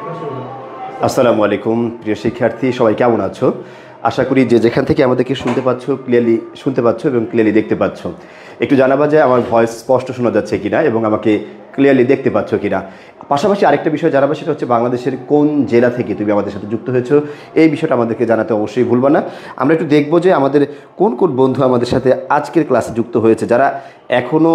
আসসালামু আলাইকুম প্রিয় শিক্ষার্থী, সবাই কেমন আছো? আশা করি যে যেখান থেকে আমাদেরকে শুনতে পাচ্ছ এবং ক্লিয়ারলি দেখতে পাচ্ছ। একটু জানাবা যে আমার ভয়েস স্পষ্ট শোনা যাচ্ছে কিনা এবং আমাকে ক্লিয়ারলি দেখতে পাচ্ছ কিনা। পাশাপাশি আরেকটা বিষয় জানাবা, সেটা হচ্ছে বাংলাদেশের কোন জেলা থেকে তুমি আমাদের সাথে যুক্ত হয়েছো, এই বিষয়টা আমাদেরকে জানাতে অবশ্যই ভুলবা না। আমরা একটু দেখবো যে আমাদের কোন কোন বন্ধু আমাদের সাথে আজকের ক্লাসে যুক্ত হয়েছে। যারা এখনও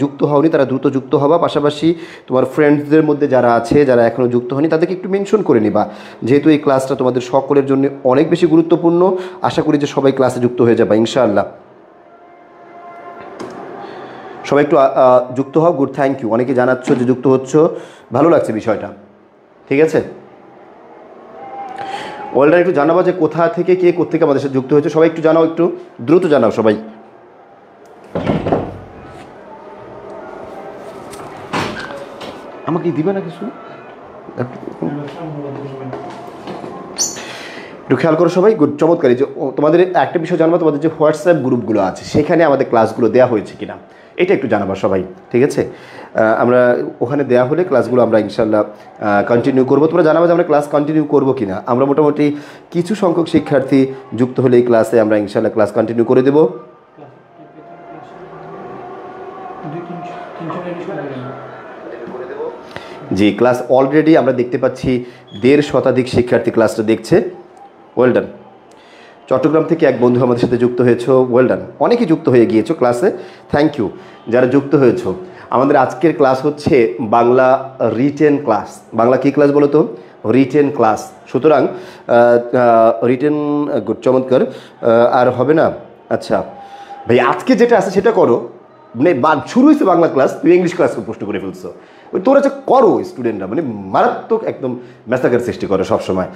যুক্ত হওনি তারা দ্রুত যুক্ত হবা। পাশাপাশি তোমার ফ্রেন্ডসদের মধ্যে যারা আছে, যারা এখনও যুক্ত হয়নি, তাদেরকে একটু মেনশন করে নিবা, যেহেতু এই ক্লাসটা তোমাদের সকলের জন্য অনেক বেশি গুরুত্বপূর্ণ। আশা করি যে সবাই ক্লাসে যুক্ত হয়ে যাবে ইনশাআল্লাহ। সবাই একটু যুক্ত হও। Good, thank you. অনেকে জানাচ্ছ যে যুক্ত হচ্ছ, ভালো লাগছে বিষয়টা। ঠিক আছে, ওয়েলডান একটু জানাবা যে কোথা থেকে কে কোত্থেকে আমাদের সাথে যুক্ত হয়েছে। সবাই একটু জানাও, একটু দ্রুত জানাও সবাই। আমাকে দিবে না কিছু, একটু খেয়াল করো সবাই। গুড, চমৎকার। যে তোমাদের একটা বিষয় জানাবো, তোমাদের যে হোয়াটসঅ্যাপ গ্রুপগুলো আছে সেখানে আমাদের ক্লাসগুলো দেওয়া হয়েছে কিনা এটা একটু জানাবা সবাই। ঠিক আছে, আমরা ওখানে দেওয়া হলে ক্লাসগুলো আমরা ইনশাল্লাহ কন্টিনিউ করবো। তোমরা জানাবো যে আমরা ক্লাস কন্টিনিউ করবো কিনা। আমরা মোটামুটি কিছু সংখ্যক শিক্ষার্থী যুক্ত হলে এই ক্লাসে আমরা ইনশাল্লাহ ক্লাস কন্টিনিউ করে দেবো। জি, ক্লাস অলরেডি আমরা দেখতে পাচ্ছি 1.5 শতাধিক শিক্ষার্থী ক্লাসটা দেখছে। ওয়েলডান। চট্টগ্রাম থেকে এক বন্ধু আমাদের সাথে যুক্ত হয়েছো, ওয়েলডান। অনেকেই যুক্ত হয়ে গিয়েছো ক্লাসে, থ্যাংক ইউ যারা যুক্ত হয়েছো। আমাদের আজকের ক্লাস হচ্ছে বাংলা রিটেন ক্লাস। বাংলা কী ক্লাস বলো তো? Written class. সুতরাং রিটেন, গুড, চমৎকার। আর হবে না? আচ্ছা ভাই, আজকে যেটা আছে সেটা করো। শুরু হয়েছে বাংলা ক্লাস, তুমি ইংলিশ ক্লাস প্রশ্ন করে ফেলছো। তোরা যে করো স্টুডেন্টরা, মারাত্মক একদম ম্যাসাকার সৃষ্টি করে সবসময়।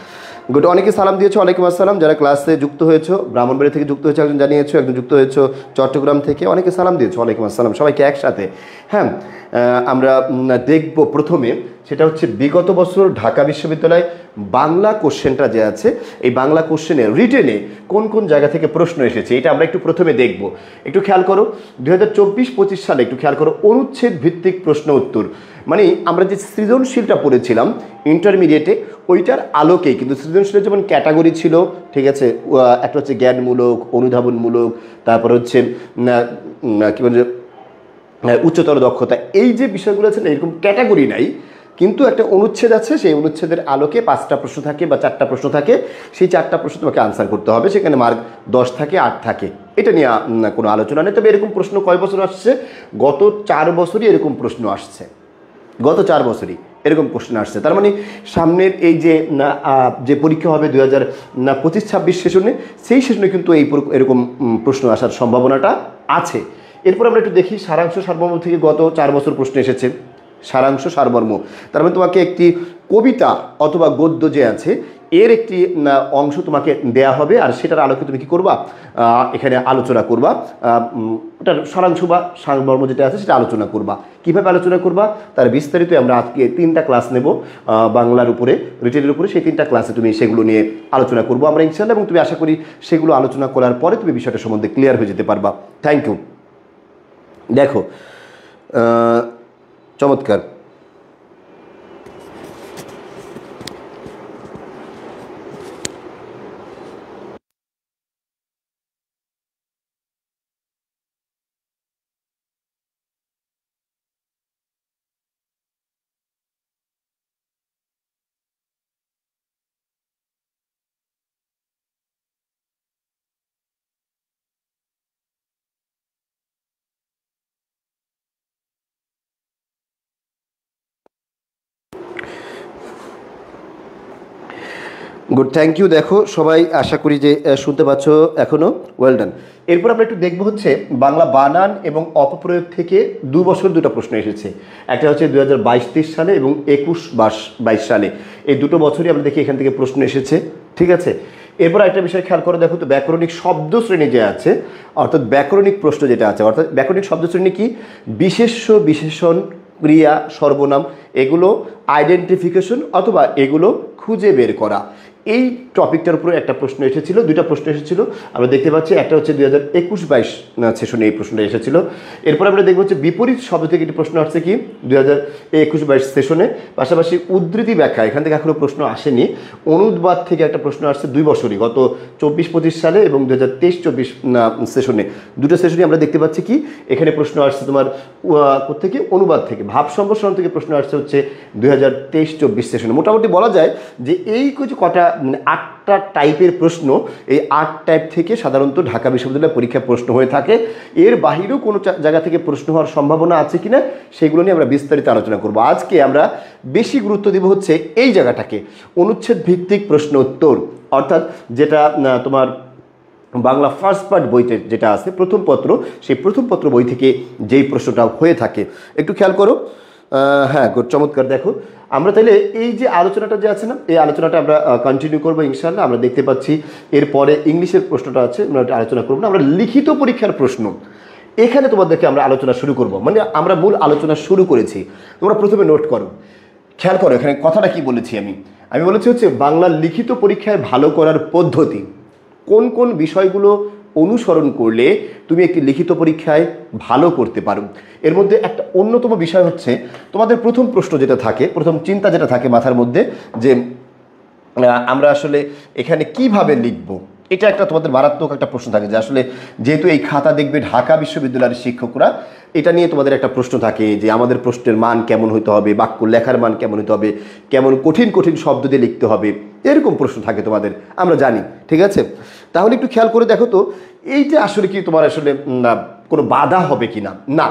গুড, অনেকে সালাম দিয়েছো, ওয়ালাইকুম আসসালাম। যারা ক্লাসে যুক্ত হয়েছো, ব্রাহ্মণবাড়ি থেকে যুক্ত হয়েছো একজন জানিয়েছো, একজন যুক্ত হয়েছো চট্টগ্রাম থেকে, অনেকে সালাম দিয়েছো, ওয়ালাইকুম আসসালাম সবাইকে একসাথে। হ্যাঁ, আমরা দেখব প্রথমে, সেটা হচ্ছে বিগত বছর ঢাকা বিশ্ববিদ্যালয় বাংলা কোশ্চেনটা যে আছে, এই বাংলা কোশ্চেনে রিটেনে কোন কোন জায়গা থেকে প্রশ্ন এসেছে এটা আমরা একটু প্রথমে দেখব। একটু খেয়াল করো 2024-25 সালে, একটু খেয়াল করো অনুচ্ছেদ ভিত্তিক প্রশ্ন উত্তর। আমরা যে সৃজনশীলটা পড়েছিলাম ইন্টারমিডিয়েটে, ওইটার আলোকেই কিন্তু সৃজনশীলের যেমন ক্যাটাগরি ছিল, ঠিক আছে, একটা হচ্ছে জ্ঞানমূলক, অনুধাবনমূলক, তারপর হচ্ছে কী বলে উচ্চতর দক্ষতা, এই যে বিষয়গুলো আছে না, এরকম ক্যাটাগরি নাই, কিন্তু একটা অনুচ্ছেদ আছে, সেই অনুচ্ছেদের আলোকে 5টা প্রশ্ন থাকে বা 4টা প্রশ্ন থাকে। সেই 4টা প্রশ্ন তোমাকে আনসার করতে হবে, সেখানে মার্ক 10 থাকে, 8 থাকে। এটা নিয়ে কোনো আলোচনা নেই। তবে এরকম প্রশ্ন কয় বছর আসছে? গত 4 বছরই এরকম প্রশ্ন আসছে, গত 4 বছরই এরকম প্রশ্ন আসছে। তার সামনের এই যে পরীক্ষা হবে 2025-26 সেশনে, সেই সেশনে কিন্তু এরকম প্রশ্ন আসার সম্ভাবনাটা আছে। এরপর আমরা একটু দেখি সারাংশ সারমর্ম থেকে গত 4 বছর প্রশ্ন এসেছে। সারাংশ সারমর্ম, তার তোমাকে একটি কবিতা অথবা গদ্য যে আছে এর একটি অংশ তোমাকে দেয়া হবে, আর সেটার আলোকে তুমি কী করবা, এখানে আলোচনা করবা। ওটার সারাংশ বা সারমর্ম যেটা আছে সেটা আলোচনা করবা। কীভাবে আলোচনা করবা তার বিস্তারিত আমরা আজকে 3টা ক্লাস নেব বাংলার উপরে, রিটেনের উপরে। সেই 3টা ক্লাসে তুমি সেগুলো নিয়ে আলোচনা করবো আমরা ইনশাআল্লাহ, এবং তুমি আশা করি সেগুলো আলোচনা করার পরে তুমি বিষয়টা সম্বন্ধে ক্লিয়ার হয়ে যেতে পারবা। Thank you. দেখো, চমৎকার। Good, thank you. দেখো সবাই আশা করি যে শুনতে পাচ্ছ এখনও, ওয়েলডান। এরপর আমরা একটু দেখবো হচ্ছে বাংলা বানান এবং অপপ্রয়োগ থেকে 2 বছর 2টা প্রশ্ন এসেছে। একটা হচ্ছে 2022-23 সালে এবং 21-22 সালে, এই 2টো বছরই আমরা দেখি এখান থেকে প্রশ্ন এসেছে। ঠিক আছে, এরপর একটা বিষয় খেয়াল করে দেখো তো, ব্যাকরণিক শব্দ শ্রেণী যে আছে, অর্থাৎ ব্যাকরণিক প্রশ্ন যেটা আছে, অর্থাৎ ব্যাকরণিক শব্দ শ্রেণী কি? বিশেষ্য, বিশেষণ, ক্রিয়া, সর্বনাম, এগুলো আইডেন্টিফিকেশন অথবা এগুলো খুঁজে বের করা। এই টপিকটার উপরে একটা প্রশ্ন এসেছিল, দুইটা প্রশ্ন এসেছিল আমরা দেখতে পাচ্ছি। একটা হচ্ছে 2021-22 সেশনে এই প্রশ্নটা এসেছিল। এরপর আমরা দেখবো হচ্ছে বিপরীত শব্দ থেকে একটি প্রশ্ন আসছে কি 2021-22 সেশনে। পাশাপাশি উদ্ধৃতি ব্যাখ্যা এখান থেকে এখনো প্রশ্ন আসেনি। অনুবাদ থেকে একটা প্রশ্ন আসছে 2 বছরই, গত 24-25 সালে এবং 2023-24 সেশনে, দুটো সেশনে আমরা দেখতে পাচ্ছি কি এখানে প্রশ্ন আসছে তোমার কোত্থেকে, অনুবাদ থেকে। ভাব সম্প্রসারণ থেকে প্রশ্ন আসছে হচ্ছে 2023-24 সেশনে। মোটামুটি বলা যায় যে এই কিছু কটা 8টা টাইপের প্রশ্ন, এই 8 টাইপ থেকে সাধারণত ঢাকা বিশ্ববিদ্যালয়ের পরীক্ষায় প্রশ্ন হয়ে থাকে। এর বাহিরেও কোনো জায়গা থেকে প্রশ্ন হওয়ার সম্ভাবনা আছে কিনা সেগুলো নিয়ে আমরা বিস্তারিত আলোচনা করব। আজকে আমরা বেশি গুরুত্ব দেব হচ্ছে এই জায়গাটাকে, অনুচ্ছেদ ভিত্তিক প্রশ্ন উত্তর, অর্থাৎ যেটা তোমার বাংলা ফার্স্ট পার্ট বইতে যেটা আছে প্রথম পত্র, সেই প্রথম পত্র বই থেকে যেই প্রশ্নটা হয়ে থাকে একটু খেয়াল করো। হ্যাঁ, চমৎকার। দেখো আমরা তাহলে এই যে আলোচনাটা যে আছে না, এই আলোচনাটা আমরা কন্টিনিউ করবো ইনশাআল্লাহ। আমরা দেখতে পাচ্ছি এরপরে ইংলিশের প্রশ্নটা আছে, আমরা আলোচনা করবো না। আমরা লিখিত পরীক্ষার প্রশ্ন এখানে তোমাদেরকে আমরা আলোচনা শুরু করব, মানে আমরা মূল আলোচনা শুরু করেছি। তোমরা প্রথমে নোট করো, খেয়াল করো এখানে কথাটা কি বলেছি। আমি বলেছি হচ্ছে বাংলা লিখিত পরীক্ষায় ভালো করার পদ্ধতি, কোন কোন বিষয়গুলো অনুসরণ করলে তুমি একটি লিখিত পরীক্ষায় ভালো করতে পারো। এর মধ্যে একটা অন্যতম বিষয় হচ্ছে তোমাদের প্রথম প্রশ্ন যেটা থাকে, প্রথম চিন্তা যেটা থাকে মাথার মধ্যে যে আমরা আসলে এখানে কিভাবে লিখব। এটা একটা তোমাদের মারাত্মক একটা প্রশ্ন থাকে যে আসলে যেহেতু এই খাতা দেখবে ঢাকা বিশ্ববিদ্যালয়ের শিক্ষকরা, এটা নিয়ে তোমাদের একটা প্রশ্ন থাকে যে আমাদের প্রশ্নের মান কেমন হতে হবে, বাক্য লেখার মান কেমন হতে হবে, কেমন কঠিন কঠিন শব্দ দিয়ে লিখতে হবে, এরকম প্রশ্ন থাকে তোমাদের, আমরা জানি। ঠিক আছে, তাহলে একটু খেয়াল করে দেখো তো এইটা আসলে কি তোমার আসলে কোনো বাধা হবে কি না। না,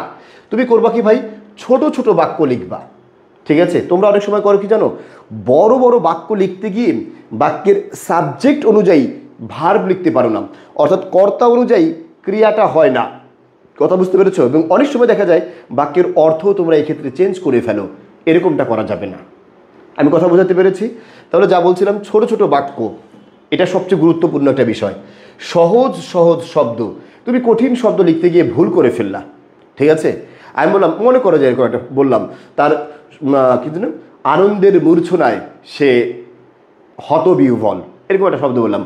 তুমি করবা কি ভাই, ছোট ছোট বাক্য লিখবা। ঠিক আছে, তোমরা অনেক সময় করো কি জানো, বড় বড় বাক্য লিখতে গিয়ে বাক্যের সাবজেক্ট অনুযায়ী ভার্ব লিখতে পারো না, অর্থাৎ কর্তা অনুযায়ী ক্রিয়াটা হয় না। কথা বুঝতে পেরেছো? এবং অনেক সময় দেখা যায় বাক্যের অর্থ তোমরা এই ক্ষেত্রে চেঞ্জ করে ফেলো, এরকমটা করা যাবে না। আমি কথা বোঝাতে পেরেছি? তাহলে যা বলছিলাম, ছোট ছোট বাক্য এটা সবচেয়ে গুরুত্বপূর্ণ একটা বিষয়। সহজ সহজ শব্দ, তুমি কঠিন শব্দ লিখতে গিয়ে ভুল করে ফেললা। ঠিক আছে, আমি বললাম, মনে করো যে এরকম একটা বললাম, তার কি জানো, আনন্দের মূর্ছনায় সে হতবিহ্বল, এরকম একটা শব্দ বললাম,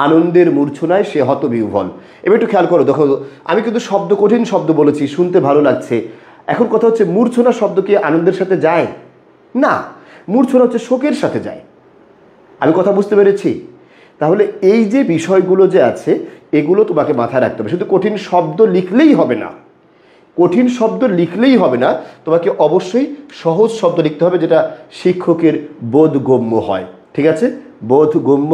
আনন্দের মূর্ছনায় সে হতবিহ্বল। এবার একটু খেয়াল করো, দেখো আমি কিন্তু শব্দ কঠিন শব্দ বলেছি, শুনতে ভালো লাগছে। এখন কথা হচ্ছে মূর্ছনা শব্দ কি আনন্দের সাথে যায়? না, মূর্ছনা হচ্ছে শোকের সাথে যায়। আমি কথা বুঝতে পেরেছি? তাহলে এই যে বিষয়গুলো যে আছে এগুলো তোমাকে মাথায় রাখতে হবে। শুধু কঠিন শব্দ লিখলেই হবে না, কঠিন শব্দ লিখলেই হবে না, তোমাকে অবশ্যই সহজ শব্দ লিখতে হবে যেটা শিক্ষকের বোধগম্য হয়। ঠিক আছে, বোধগম্য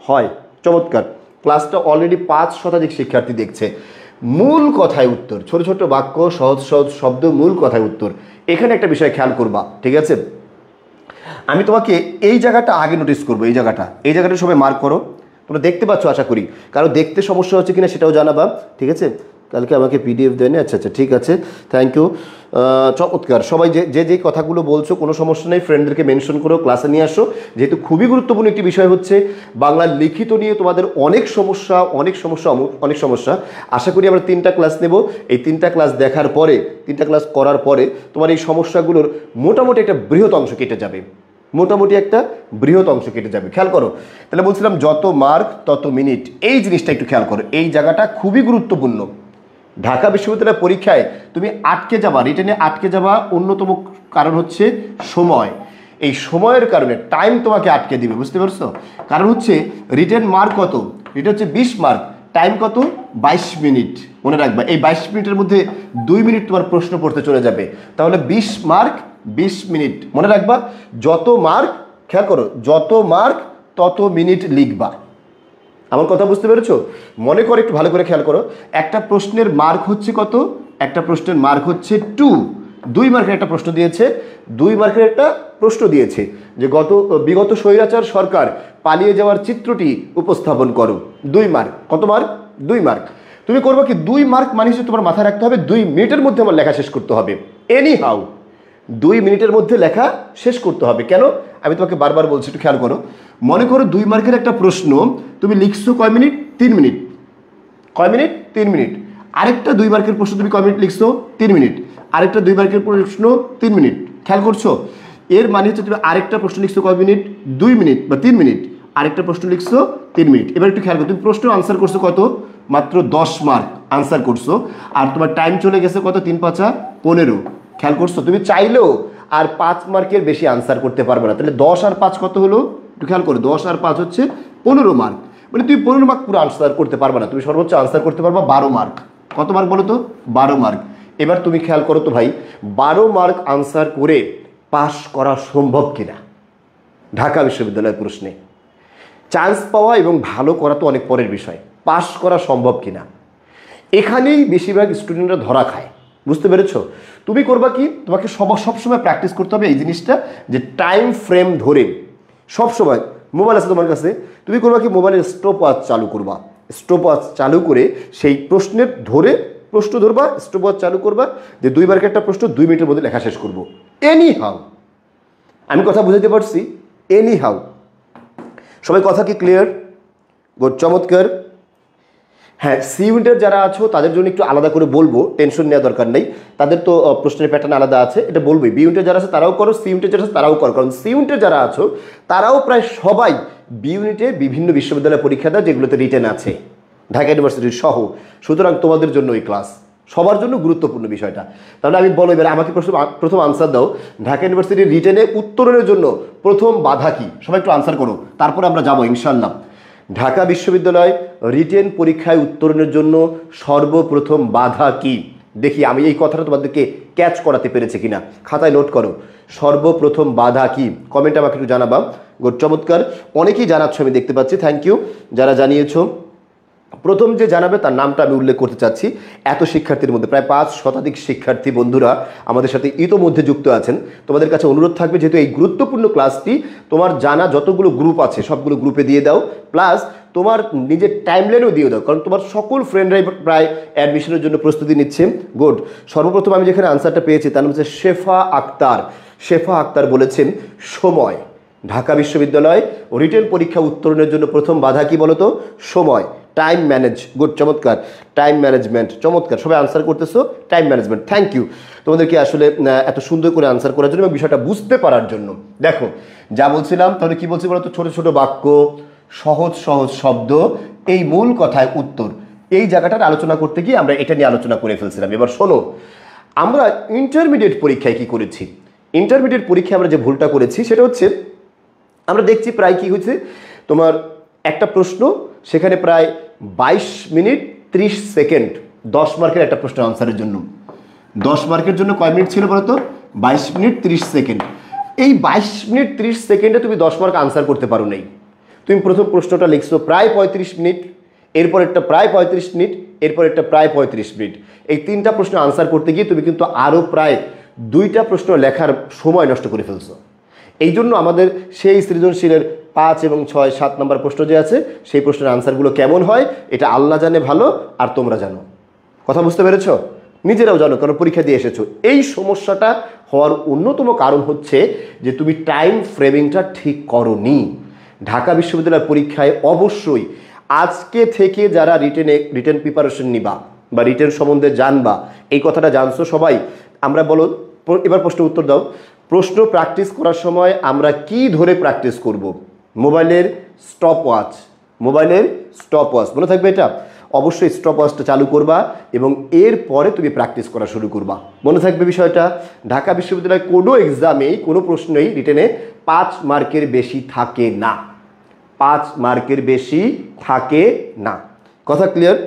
হয়। চমৎকার। ক্লাসটা অলরেডি 5 শতাধিক শিক্ষার্থী দেখছে। মূল কথায় উত্তর, ছোট ছোট বাক্য, সহজ সহজ শব্দ, মূল কথায় উত্তর। এখানে একটা বিষয় খেয়াল করবা। ঠিক আছে, আমি তোমাকে এই জায়গাটা আগে নোটিস করবো, এই জায়গাটা সবাই মার্ক করো। তোমরা দেখতে পাচ্ছ আশা করি, কারো দেখতে সমস্যা হচ্ছে কিনা সেটাও জানাবা। ঠিক আছে, কালকে আমাকে পিডিএফ দেয়নি, আচ্ছা আচ্ছা ঠিক আছে, থ্যাংক ইউ। চমৎকার। সবাই যে যে কথাগুলো বলছো কোনো সমস্যা নেই, ফ্রেন্ডদেরকে মেনশন করো, ক্লাসে নিয়ে আসো। যেহেতু খুবই গুরুত্বপূর্ণ একটি বিষয় হচ্ছে বাংলার লিখিত নিয়ে তোমাদের অনেক সমস্যা। আশা করি আমরা 3টা ক্লাস নেব। এই 3টা ক্লাস দেখার পরে, 3টা ক্লাস করার পরে তোমার এই সমস্যাগুলোর মোটামুটি একটা বৃহৎ অংশ কেটে যাবে, খেয়াল করো। তাহলে বলছিলাম যত মার্ক তত মিনিট, এই জিনিসটা একটু খেয়াল করো। এই জায়গাটা খুবই গুরুত্বপূর্ণ। ঢাকা বিশ্ববিদ্যালয়ের পরীক্ষায় তুমি আটকে যাবা, রিটেনে আটকে যাবা, অন্যতম কারণ হচ্ছে সময়। এই সময়ের কারণে টাইম তোমাকে আটকে দিবে, বুঝতে পারছো? কারণ হচ্ছে রিটেন মার্ক কত, এটা হচ্ছে 20 মার্ক, টাইম কত, 22 মিনিট। মনে রাখবা এই 22 মিনিটের মধ্যে 2 মিনিট তোমার প্রশ্ন পড়তে চলে যাবে। তাহলে 20 মার্ক 20 মিনিট। মনে রাখবা যত মার্ক, খেয়াল করো, যত মার্ক তত মিনিট লিখবা। আমার কথা বুঝতে পেরেছো? মনে করো, একটু ভালো করে খেয়াল করো, একটা প্রশ্নের মার্ক হচ্ছে কত, একটা প্রশ্নের মার্ক হচ্ছে 2। 2 মার্কের একটা প্রশ্ন দিয়েছে, 2 মার্কের একটা প্রশ্ন দিয়েছে যে বিগত স্বৈরাচার সরকার পালিয়ে যাওয়ার চিত্রটি উপস্থাপন করো। 2 মার্ক। কত মার্ক? 2 মার্ক। তুমি করবে কি, 2 মার্ক মানে হচ্ছে তোমার মাথায় রাখতে হবে 2 মিনিটের মধ্যে আমার লেখা শেষ করতে হবে। এনি হাউ 2 মিনিটের মধ্যে লেখা শেষ করতে হবে। কেন? আমি তোমাকে বারবার বলছি, একটু খেয়াল করো। মনে করো 2 মার্কের একটা প্রশ্ন তুমি লিখছো কয় মিনিট? 3 মিনিট। কয় মিনিট? 3 মিনিট। আরেকটা 2 মার্কের প্রশ্ন তুমি কয় মিনিট লিখছো? 3 মিনিট। আরেকটা 2 মার্কের প্রশ্ন 3 মিনিট। খেয়াল করছো? এর মানে হচ্ছে তুমি আরেকটা প্রশ্ন লিখছো কয় মিনিট? 2 মিনিট বা 3 মিনিট। আরেকটা প্রশ্ন লিখছো 3 মিনিট। এবার একটু খেয়াল করো, তুমি প্রশ্ন আনসার করছো কত, মাত্র 10 মার্ক আনসার করছো, আর তোমার টাইম চলে গেছে কত, 3 5 15। খেয়াল করছো, তুমি চাইলেও আর 5 মার্কের বেশি আনসার করতে পারবে না। তাহলে 10 আর 5 কত হলো, একটু খেয়াল করো, 10 আর 5 হচ্ছে 15 মার্ক। মানে তুমি 15 মার্ক পুরো আনসার করতে পারবে না, তুমি সর্বোচ্চ আনসার করতে পারবা 12 মার্ক। কত মার্ক বলো তো, 12 মার্ক। এবার তুমি খেয়াল করো তো ভাই, 12 মার্ক আনসার করে পাস করা সম্ভব কিনা ঢাকা বিশ্ববিদ্যালয়ের প্রশ্নে। চান্স পাওয়া এবং ভালো করা তো অনেক পরের বিষয়, পাস করা সম্ভব কিনা এখানেই বেশিরভাগ স্টুডেন্টরা ধরা খায়। বুঝতে পেরেছো? তুমি করবা কি, তোমাকে সবসময় প্র্যাকটিস করতে হবে এই জিনিসটা, যে টাইম ফ্রেম ধরে সবসময়, মোবাইল আছে তোমার কাছে, তুমি করবা কি, মোবাইলের স্টপ ওয়াচ চালু করবা। স্টপ ওয়াচ চালু করে সেই প্রশ্নের ধরে প্রশ্ন ধরবা, স্টপ ওয়াচ চালু করবা, যে 2 মার্কের একটা প্রশ্ন 2 মিনিটের মধ্যে লেখা শেষ করবো। এনি হাউ, আমি কথা বুঝাতে পারছি? Any how. সবাই কথা কি ক্লিয়ার? গুড, চমৎকার। হ্যাঁ, সি ইউনিটের যারা আছো তাদের জন্য একটু আলাদা করে বলবো, টেনশন নেওয়ার দরকার নেই, তাদের তো প্রশ্নের প্যাটার্ন আলাদা আছে, এটা বলবোই। বি ইউনিটের যারা আছে তারাও করো, সি ইউনিটের যারা আছে তারাও করো, কারণ সি ইউনিটের যারা আছো তারাও প্রায় সবাই বি ইউনিটে বিভিন্ন বিশ্ববিদ্যালয়ে পরীক্ষা দেয় যেগুলোতে রিটেন আছে, ঢাকা ইউনিভার্সিটির সহ। সুতরাং তোমাদের জন্য এই ক্লাস সবার জন্য গুরুত্বপূর্ণ বিষয়টা। তাহলে আমি বলো, এবার আমাকে প্রথম আনসার দাও, ঢাকা ইউনিভার্সিটির রিটেনে উত্তরণের জন্য প্রথম বাধা কি? সবাই একটু আনসার করো, তারপরে আমরা যাবো ইনশাল্লাহ। ঢাকা বিশ্ববিদ্যালয় রিটেন পরীক্ষায় উত্তরণের জন্য সর্বপ্রথম বাধা কি? দেখি আমি এই কথাটা তোমাদেরকে ক্যাচ করাতে পেরেছি কিনা, খাতায় নোট করো। সর্বপ্রথম বাধা কি? কমেন্টে আমাকে একটু জানাবা। গুড, চমৎকার, অনেকেই জানাচ্ছ আমি দেখতে পাচ্ছি, থ্যাংক ইউ যারা জানিয়েছো। প্রথম যে জানাবে তার নামটা আমি উল্লেখ করতে চাচ্ছি। এত শিক্ষার্থীর মধ্যে প্রায় 5 শতাধিক শিক্ষার্থী বন্ধুরা আমাদের সাথে ইতোমধ্যে যুক্ত আছেন। তোমাদের কাছে অনুরোধ থাকবে, যেহেতু এই গুরুত্বপূর্ণ ক্লাসটি তোমার জানা যতগুলো গ্রুপ আছে সবগুলো গ্রুপে দিয়ে দাও, প্লাস তোমার নিজের টাইমলাইনেও দিয়ে দাও, কারণ তোমার সকল ফ্রেন্ডরাই প্রায় অ্যাডমিশনের জন্য প্রস্তুতি নিচ্ছে। গুড। সর্বপ্রথম আমি যেখানে আনসারটা পেয়েছি তার নাম হচ্ছে শেফা আক্তার। শেফা আক্তার বলেছেন সময়। ঢাকা বিশ্ববিদ্যালয় রিটেন পরীক্ষা উত্তরণের জন্য প্রথম বাধা কি বলতো? সময়, টাইম ম্যানেজ। গুড, চমৎকার, টাইম ম্যানেজমেন্ট, চমৎকার, সবাই আনসার করতেছো, টাইম ম্যানেজমেন্ট। থ্যাংক ইউ তোমাদেরকে আসলে এত সুন্দর করে আনসার করার জন্য এবং বিষয়টা বুঝতে পারার জন্য। দেখো যা বলছিলাম, তাহলে কি বলছি বলতো, ছোট ছোট বাক্য, সহজ সহজ শব্দ, এই মূল কথায় উত্তর, এই জায়গাটার আলোচনা করতে গিয়ে আমরা এটা নিয়ে আলোচনা করে ফেলছিলাম। এবার শোনো, আমরা ইন্টারমিডিয়েট পরীক্ষায় কি করেছি। ইন্টারমিডিয়েট পরীক্ষায় আমরা যে ভুলটা করেছি সেটা হচ্ছে, আমরা দেখছি প্রায় কি হয়েছে, তোমার একটা প্রশ্ন সেখানে প্রায় 22 মিনিট 30 সেকেন্ড 10 মার্কের একটা প্রশ্ন আনসারের জন্য। 10 মার্কের জন্য কয় মিনিট ছিল বলতো? 22 মিনিট 30 সেকেন্ড। এই 22 মিনিট 30 সেকেন্ডে তুমি 10 মার্ক আনসার করতে পারো নাই। তুমি প্রথম প্রশ্নটা লিখছো প্রায় 35 মিনিট, এরপর একটা প্রায় 35 মিনিট, এরপর একটা প্রায় 35 মিনিট। এই 3টা প্রশ্ন আনসার করতে গিয়ে তুমি কিন্তু আরও প্রায় 2টা প্রশ্ন লেখার সময় নষ্ট করে ফেলছো। এই জন্য আমাদের সেই সৃজনশীলের 5 এবং 6 7 নম্বর প্রশ্ন যে আছে সেই প্রশ্নের আনসারগুলো কেমন হয় এটা আল্লাহ জানে ভালো, আর তোমরা জানো। কথা বুঝতে পেরেছো? নিজেরাও জানো, কারণ পরীক্ষা দিয়ে এসেছো। এই সমস্যাটা হওয়ার অন্যতম কারণ হচ্ছে যে তুমি টাইম ফ্রেমিংটা ঠিক করোনি। ঢাকা বিশ্ববিদ্যালয়ের পরীক্ষায় অবশ্যই আজকে থেকে যারা রিটেন প্রিপারেশন নিবা বা রিটেন সম্বন্ধে জানবা, এই কথাটা জানছো সবাই। আমরা বলো, এবার প্রশ্ন উত্তর দাও। প্রশ্ন প্র্যাকটিস করার সময় আমরা কি ধরে প্র্যাকটিস করব? মোবাইলের স্টপ ওয়াচ, মোবাইলের স্টপ ওয়াচ মনে থাকবে এটা। অবশ্যই স্টপ ওয়াচটা চালু করবা এবং এরপরে তুমি প্র্যাকটিস করা শুরু করবা। মনে থাকবে বিষয়টা। ঢাকা বিশ্ববিদ্যালয়ে কোনো এক্সামেই কোনো প্রশ্নই রিটেনে 5 মার্কের বেশি থাকে না। 5 মার্কের বেশি থাকে না। কথা ক্লিয়ার?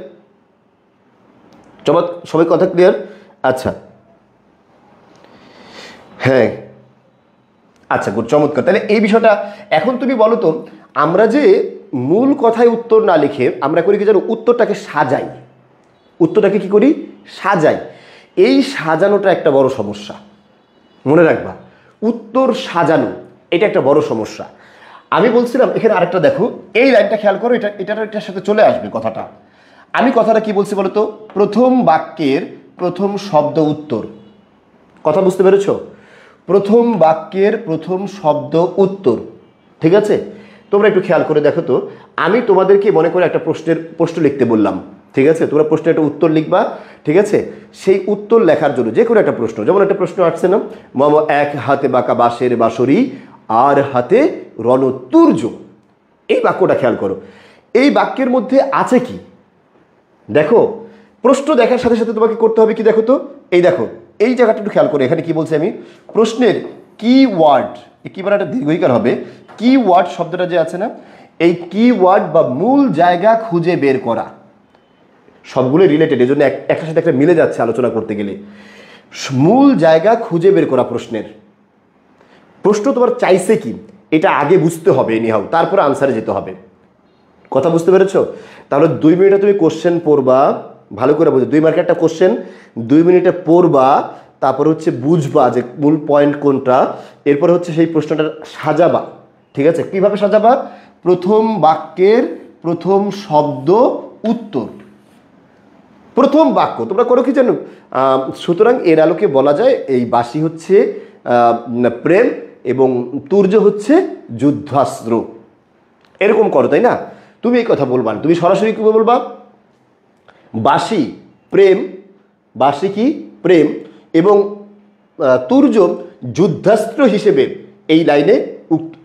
সবাই কথা ক্লিয়ার? আচ্ছা, হ্যাঁ, আচ্ছা, গুড, চমৎকার। তাহলে এই বিষয়টা এখন তুমি বলো তো, আমরা যে মূল কথায় উত্তর না লিখে আমরা করি কি জানো, উত্তরটাকে সাজাই। উত্তরটাকে কি করি? সাজাই। এই সাজানোটা একটা বড় সমস্যা, মনে রাখবা। উত্তর সাজানো এটা একটা বড় সমস্যা। আমি বলছিলাম এখানে আরেকটা দেখো, এই লাইনটা খেয়াল করো, এটার সাথে চলে আসবে কথাটা। আমি কথাটা কি বলছি বলো তো, প্রথম বাক্যের প্রথম শব্দ উত্তর। কথা বুঝতে পেরেছো? প্রথম বাক্যের প্রথম শব্দ উত্তর, ঠিক আছে? তোমরা একটু খেয়াল করে দেখো তো, আমি তোমাদেরকে মনে করে একটা প্রশ্ন লিখতে বললাম, ঠিক আছে? তোমরা প্রশ্নের একটা উত্তর লিখবা, ঠিক আছে? সেই উত্তর লেখার জন্য যে কোনো একটা প্রশ্ন, যেমন একটা প্রশ্ন আসছে না, মামা এক হাতে বাঁকা বাঁশের বাঁশরি আর হাতে রণতুর্য। এই বাক্যটা খেয়াল করো, এই বাক্যের মধ্যে আছে কি দেখো। প্রশ্ন দেখার সাথে সাথে তোমাকে করতে হবে কি দেখো তো, এই দেখো এই জায়গাটা একটু খেয়াল করো, এখানে কি বলছি আমি, প্রশ্নের কিওয়ার্ড, কি মানে একটা দীর্ঘইকার হবে, কিওয়ার্ড শব্দটা যে আছে না, এই কিওয়ার্ড বা মূল জায়গা খুঁজে বের করা, সবগুলো রিলেটেড, এই জন্য একটার সাথে একটা মিলে যাচ্ছে আলোচনা করতে গেলে। মূল জায়গা খুঁজে বের করা প্রশ্নের, প্রশ্ন তোমার চাইছে কি এটা আগে বুঝতে হবে এনিহাউ, তারপরে আনসারে যেতে হবে। কথা বুঝতে পেরেছো? তাহলে 2 মিনিটে তুমি কোশ্চেন পড়বা, ভালো করে বুঝো, 2 মার্কের একটা কোশ্চেন 2 মিনিটে পড়বা, তারপর হচ্ছে বুঝবা যে মূল পয়েন্ট কোনটা, এরপর হচ্ছে সেই প্রশ্নটা সাজাবা। ঠিক আছে? কিভাবে সাজাবা? প্রথম বাক্যের প্রথম শব্দ উত্তর, প্রথম বাক্য তোমরা করো কি জানো, সুতরাং এর আলোকে বলা যায় এই বাসি হচ্ছে প্রেম এবং তুর্য হচ্ছে যুদ্ধাস্ত্র, এরকম করো, তাই না? তুমি এই কথা বলবা না, তুমি সরাসরি কি বলবা, বাসি প্রেম, বাসি কি প্রেম এবং তুর্য যুদ্ধাস্ত্র হিসেবে এই লাইনে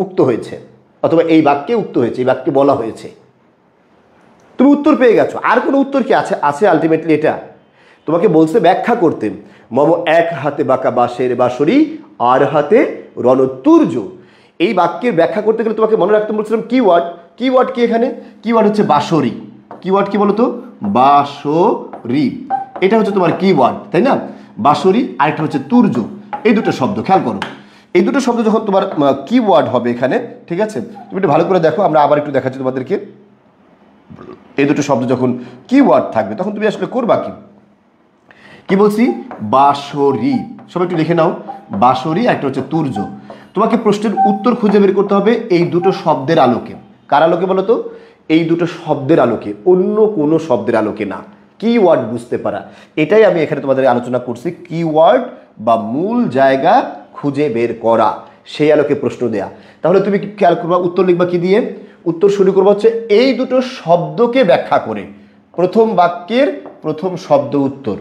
উক্ত হয়েছে, অথবা এই বাক্যে উক্ত হয়েছে, এই বাক্যে বলা হয়েছে। তুমি উত্তর পেয়ে গেছো, আর কোনো উত্তর কি আছে? আছে আলটিমেটলি এটা তোমাকে বলছে ব্যাখ্যা করতে, মম এক হাতে বাঁকা বাঁশের বাঁশরি আর হাতে রণতুর্য। এই বাক্যের ব্যাখ্যা করতে গেলে তোমাকে মনে রাখতে বলছিলাম কিওয়ার্ড, কিওয়ার্ড কি এখানে, কিওয়ার্ড হচ্ছে বাঁশরি, কিওয়ার্ড কি বলতো, বাঁশরি, এটা হচ্ছে তোমার কিওয়ার্ড, তাই না? বাঁশরি, আরেকটা হচ্ছে তুর্য, এই দুটো শব্দ খেয়াল করো, এই দুটো শব্দ যখন তোমার কিওয়ার্ড হবে এখানে, ঠিক আছে, তুমি একটু ভালো করে দেখো, আমরা আবার একটু দেখাচ্ছি তোমাদেরকে। এই দুটো শব্দ যখন কিওয়ার্ড থাকবে তখন তুমি আসলে করবা কি, কি বলছি, বাঁশরি, সবাই একটু লিখে নাও, বাঁশরি, একটা হচ্ছে তুর্য। তোমাকে প্রশ্নের উত্তর খুঁজে বের করতে হবে এই দুটো শব্দের আলোকে। কার আলোকে বলো তো? এই দুটো শব্দের আলোকে, অন্য কোনো শব্দের আলোকে না। কিওয়ার্ড বুঝতে পারা, এটাই আমি এখানে তোমাদের আলোচনা করছি, কিওয়ার্ড বা মূল জায়গা খুঁজে বের করা, সেই আলোকে প্রশ্ন দেয়া। তাহলে তুমি খেয়াল করবা, উত্তর লিখবা কি দিয়ে, উত্তর শুরু করবো হচ্ছে এই দুটো শব্দকে ব্যাখ্যা করে, প্রথম বাক্যের প্রথম শব্দ উত্তর।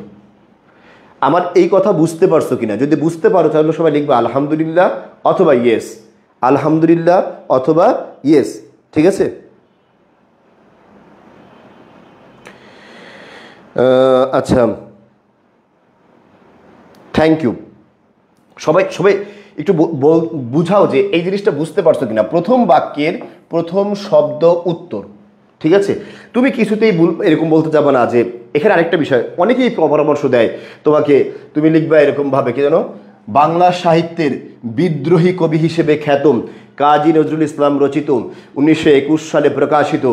আমার এই কথা বুঝতে পারছো কিনা? যদি বুঝতে পারো তাহলে সবাই লিখবে আলহামদুলিল্লাহ অথবা ইয়েস, আলহামদুলিল্লাহ অথবা ইয়েস। ঠিক আছে? আচ্ছা, থ্যাংক ইউ। সবাই সবাই একটু বুঝাও যে এই জিনিসটা বুঝতে পারছো কিনা, প্রথম বাক্যের প্রথম শব্দ উত্তর। ঠিক আছে? তুমি কিছুতেই এরকম বলতে যাবে না যে, এখানে আরেকটা বিষয় অনেকেই পরামর্শ দেয় তোমাকে, তুমি লিখবা এরকমভাবে কি জানো, বাংলা সাহিত্যের বিদ্রোহী কবি হিসেবে খ্যাত কাজী নজরুল ইসলাম রচিত 1921 সালে প্রকাশিত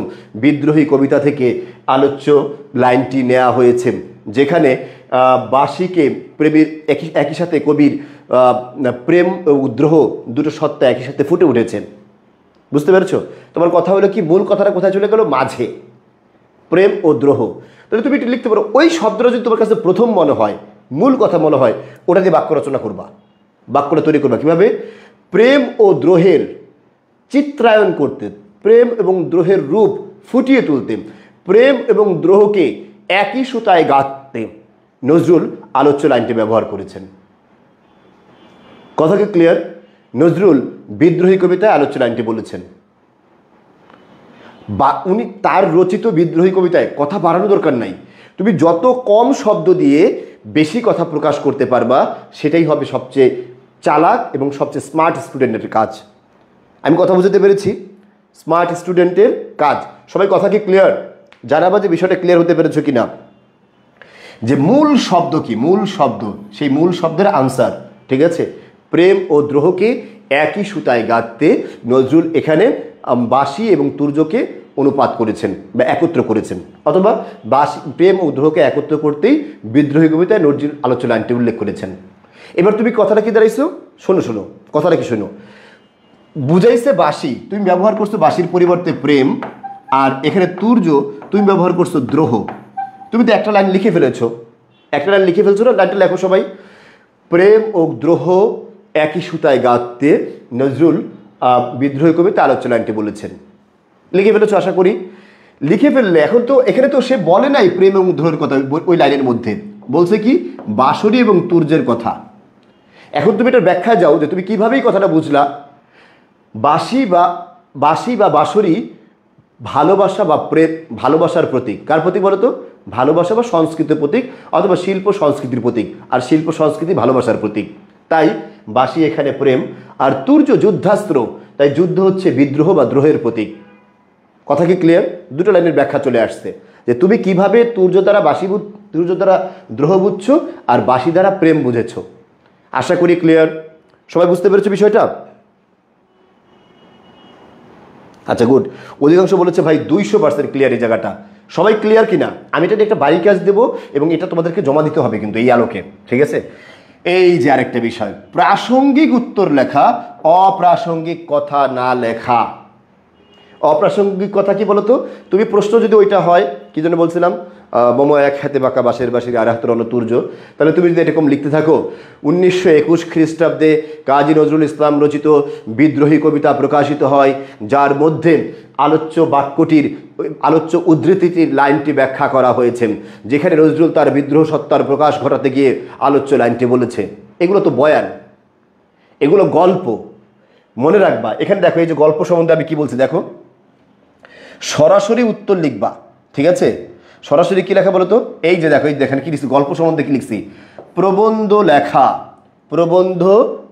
বিদ্রোহী কবিতা থেকে আলোচ্য লাইনটি নেওয়া হয়েছে, যেখানে বাসিকে প্রেমের একই সাথে কবির প্রেম ও দ্রোহ দুটো সত্তা একই সাথে ফুটে উঠেছেন। বুঝতে পেরেছো? তোমার কথা হলো কি, মূল কথাটা কোথায় চলে গেল, মাঝে, প্রেম ও দ্রোহ। তাহলে তুমি একটু লিখতে পারো, ওই শব্দটা যদি তোমার কাছে প্রথম মনে হয়, মূল কথা মনে হয়, ওটা দিয়ে বাক্য রচনা করবা, বাক্যটা তৈরি করবা কিভাবে, প্রেম ও দ্রোহের চিত্রায়ন করতে, প্রেম এবং দ্রোহের রূপ ফুটিয়ে তুলতে, প্রেম এবং দ্রোহকে একই সুতায় গাঁথতে নজরুল আলোচ্য লাইনটি ব্যবহার করেছেন। কথা কি ক্লিয়ার? নজরুল বিদ্রোহী কবিতায় আলোচ্য লাইনটি বলেছেন, বা উনি তার রচিত বিদ্রোহী কবিতায় কথা বাড়ানো দরকার নাই, তুমি যত কম শব্দ দিয়ে বেশি কথা প্রকাশ করতে পারবা সেটাই হবে সবচেয়ে চালাক এবং সবচেয়ে স্মার্ট স্টুডেন্টের কাজ। আমি কথা বুঝতে পেরেছি? স্মার্ট স্টুডেন্টের কাজ। সবাই কথা কি ক্লিয়ার? জানাবা যে বিষয়টা ক্লিয়ার হতে পেরেছো কিনা, যে মূল শব্দ কি, মূল শব্দ, সেই মূল শব্দের আনসার। ঠিক আছে? প্রেম ও দ্রোহকে একই সুতায় গাঁথতে নজরুল এখানে বাঁশি এবং তুর্যকে অনুপাত করেছেন বা একত্র করেছেন, অথবা বাঁশি প্রেম ও দ্রোহকে একত্র করতেই বিদ্রোহী কবিতায় নজরুল আলোচ্য লাইনটি উল্লেখ করেছেন। এবার তুমি কথাটা কি দাঁড়াইছো, শোনো শোনো কথাটা কি শোনো, বুঝাইছে বাঁশি, তুমি ব্যবহার করছো বাঁশির পরিবর্তে প্রেম, আর এখানে তুর্য তুমি ব্যবহার করছো দ্রোহ। তুমি তো একটা লাইন লিখে ফেলেছো, একটা লাইন লিখে ফেলছো না, লাইনটা লেখো সবাই, প্রেম ও দ্রোহ একই সুতায় গাঁথতে নজরুল বিদ্রোহী কবিতা আলোচ্য লাইনটি বলেছেন। লিখে ফেলেছো আশা করি। লিখে ফেললে এখন তো এখানে তো সে বলে নাই প্রেম এবং দ্রোহের কথা, ওই লাইনের মধ্যে বলছে কি, বাঁশরি এবং তুর্যের কথা। এখন তুমি এটার ব্যাখ্যায় যাও যে তুমি কিভাবেই কথাটা বুঝলা, বাঁশি বা বাঁশরি ভালোবাসা বা প্রেম, ভালোবাসার প্রতীক। কার প্রতীক বলো তো? ভালোবাসা বা সংস্কৃতির প্রতীক, অথবা শিল্প সংস্কৃতির প্রতীক। আর শিল্প সংস্কৃতি ভালোবাসার প্রতীক। তাই বাঁশি এখানে প্রেম, আর তুর্য যুদ্ধাস্ত্র, তাই যুদ্ধ হচ্ছে বিদ্রোহ বা দ্রোহের প্রতীক। কথা কি ক্লিয়ার? দুটো লাইনের ব্যাখ্যা চলে আসছে যে তুমি কিভাবে তুর্য দ্বারা তুর্য দ্বারা দ্রোহ বুঝছো আর বাঁশি দ্বারা প্রেম বুঝেছো। আশা করি ক্লিয়ার, সবাই বুঝতে পেরেছো বিষয়টা? আচ্ছা গুড। অধিকাংশ বলেছে ভাই 200% ক্লিয়ার এই জায়গাটা। সবাই ক্লিয়ার কিনা? আমি এটা একটা বাড়ি কাজ দেবো এবং এটা তোমাদেরকে জমা দিতে হবে কিন্তু এই আলোকে, ঠিক আছে? এই যে আরেকটা বিষয়, প্রাসঙ্গিক উত্তর লেখা, অপ্রাসঙ্গিক কথা না লেখা। অপ্রাসঙ্গিক কথা কি বলতো? তুমি প্রশ্ন যদি ওইটা হয়, কি জন্য বলছিলাম, বোমো এক হাতে বাঁকা বাঁশের বাঁশির আর হাতে রণতুর্য, তাহলে তুমি যদি এরকম লিখতে থাকো 1921 খ্রিস্টাব্দে কাজী নজরুল ইসলাম রচিত বিদ্রোহী কবিতা প্রকাশিত হয়, যার মধ্যে আলোচ্য বাক্যটির আলোচ্য উদ্ধৃতিটির লাইনটি ব্যাখ্যা করা হয়েছে, যেখানে নজরুল তার বিদ্রোহ সত্তার প্রকাশ ঘটাতে গিয়ে আলোচ্য লাইনটি বলেছে। এগুলো তো বয়ান, এগুলো গল্প। মনে রাখবা, এখানে দেখো এই যে গল্প সম্বন্ধে আমি কি বলছি দেখো, সরাসরি উত্তর লিখবা, ঠিক আছে? সরাসরি কি লেখা বলো তো? এই যে দেখো, এই দেখেন কি লিখছি, গল্প সম্বন্ধে কি লিখছি, প্রবন্ধ লেখা, প্রবন্ধ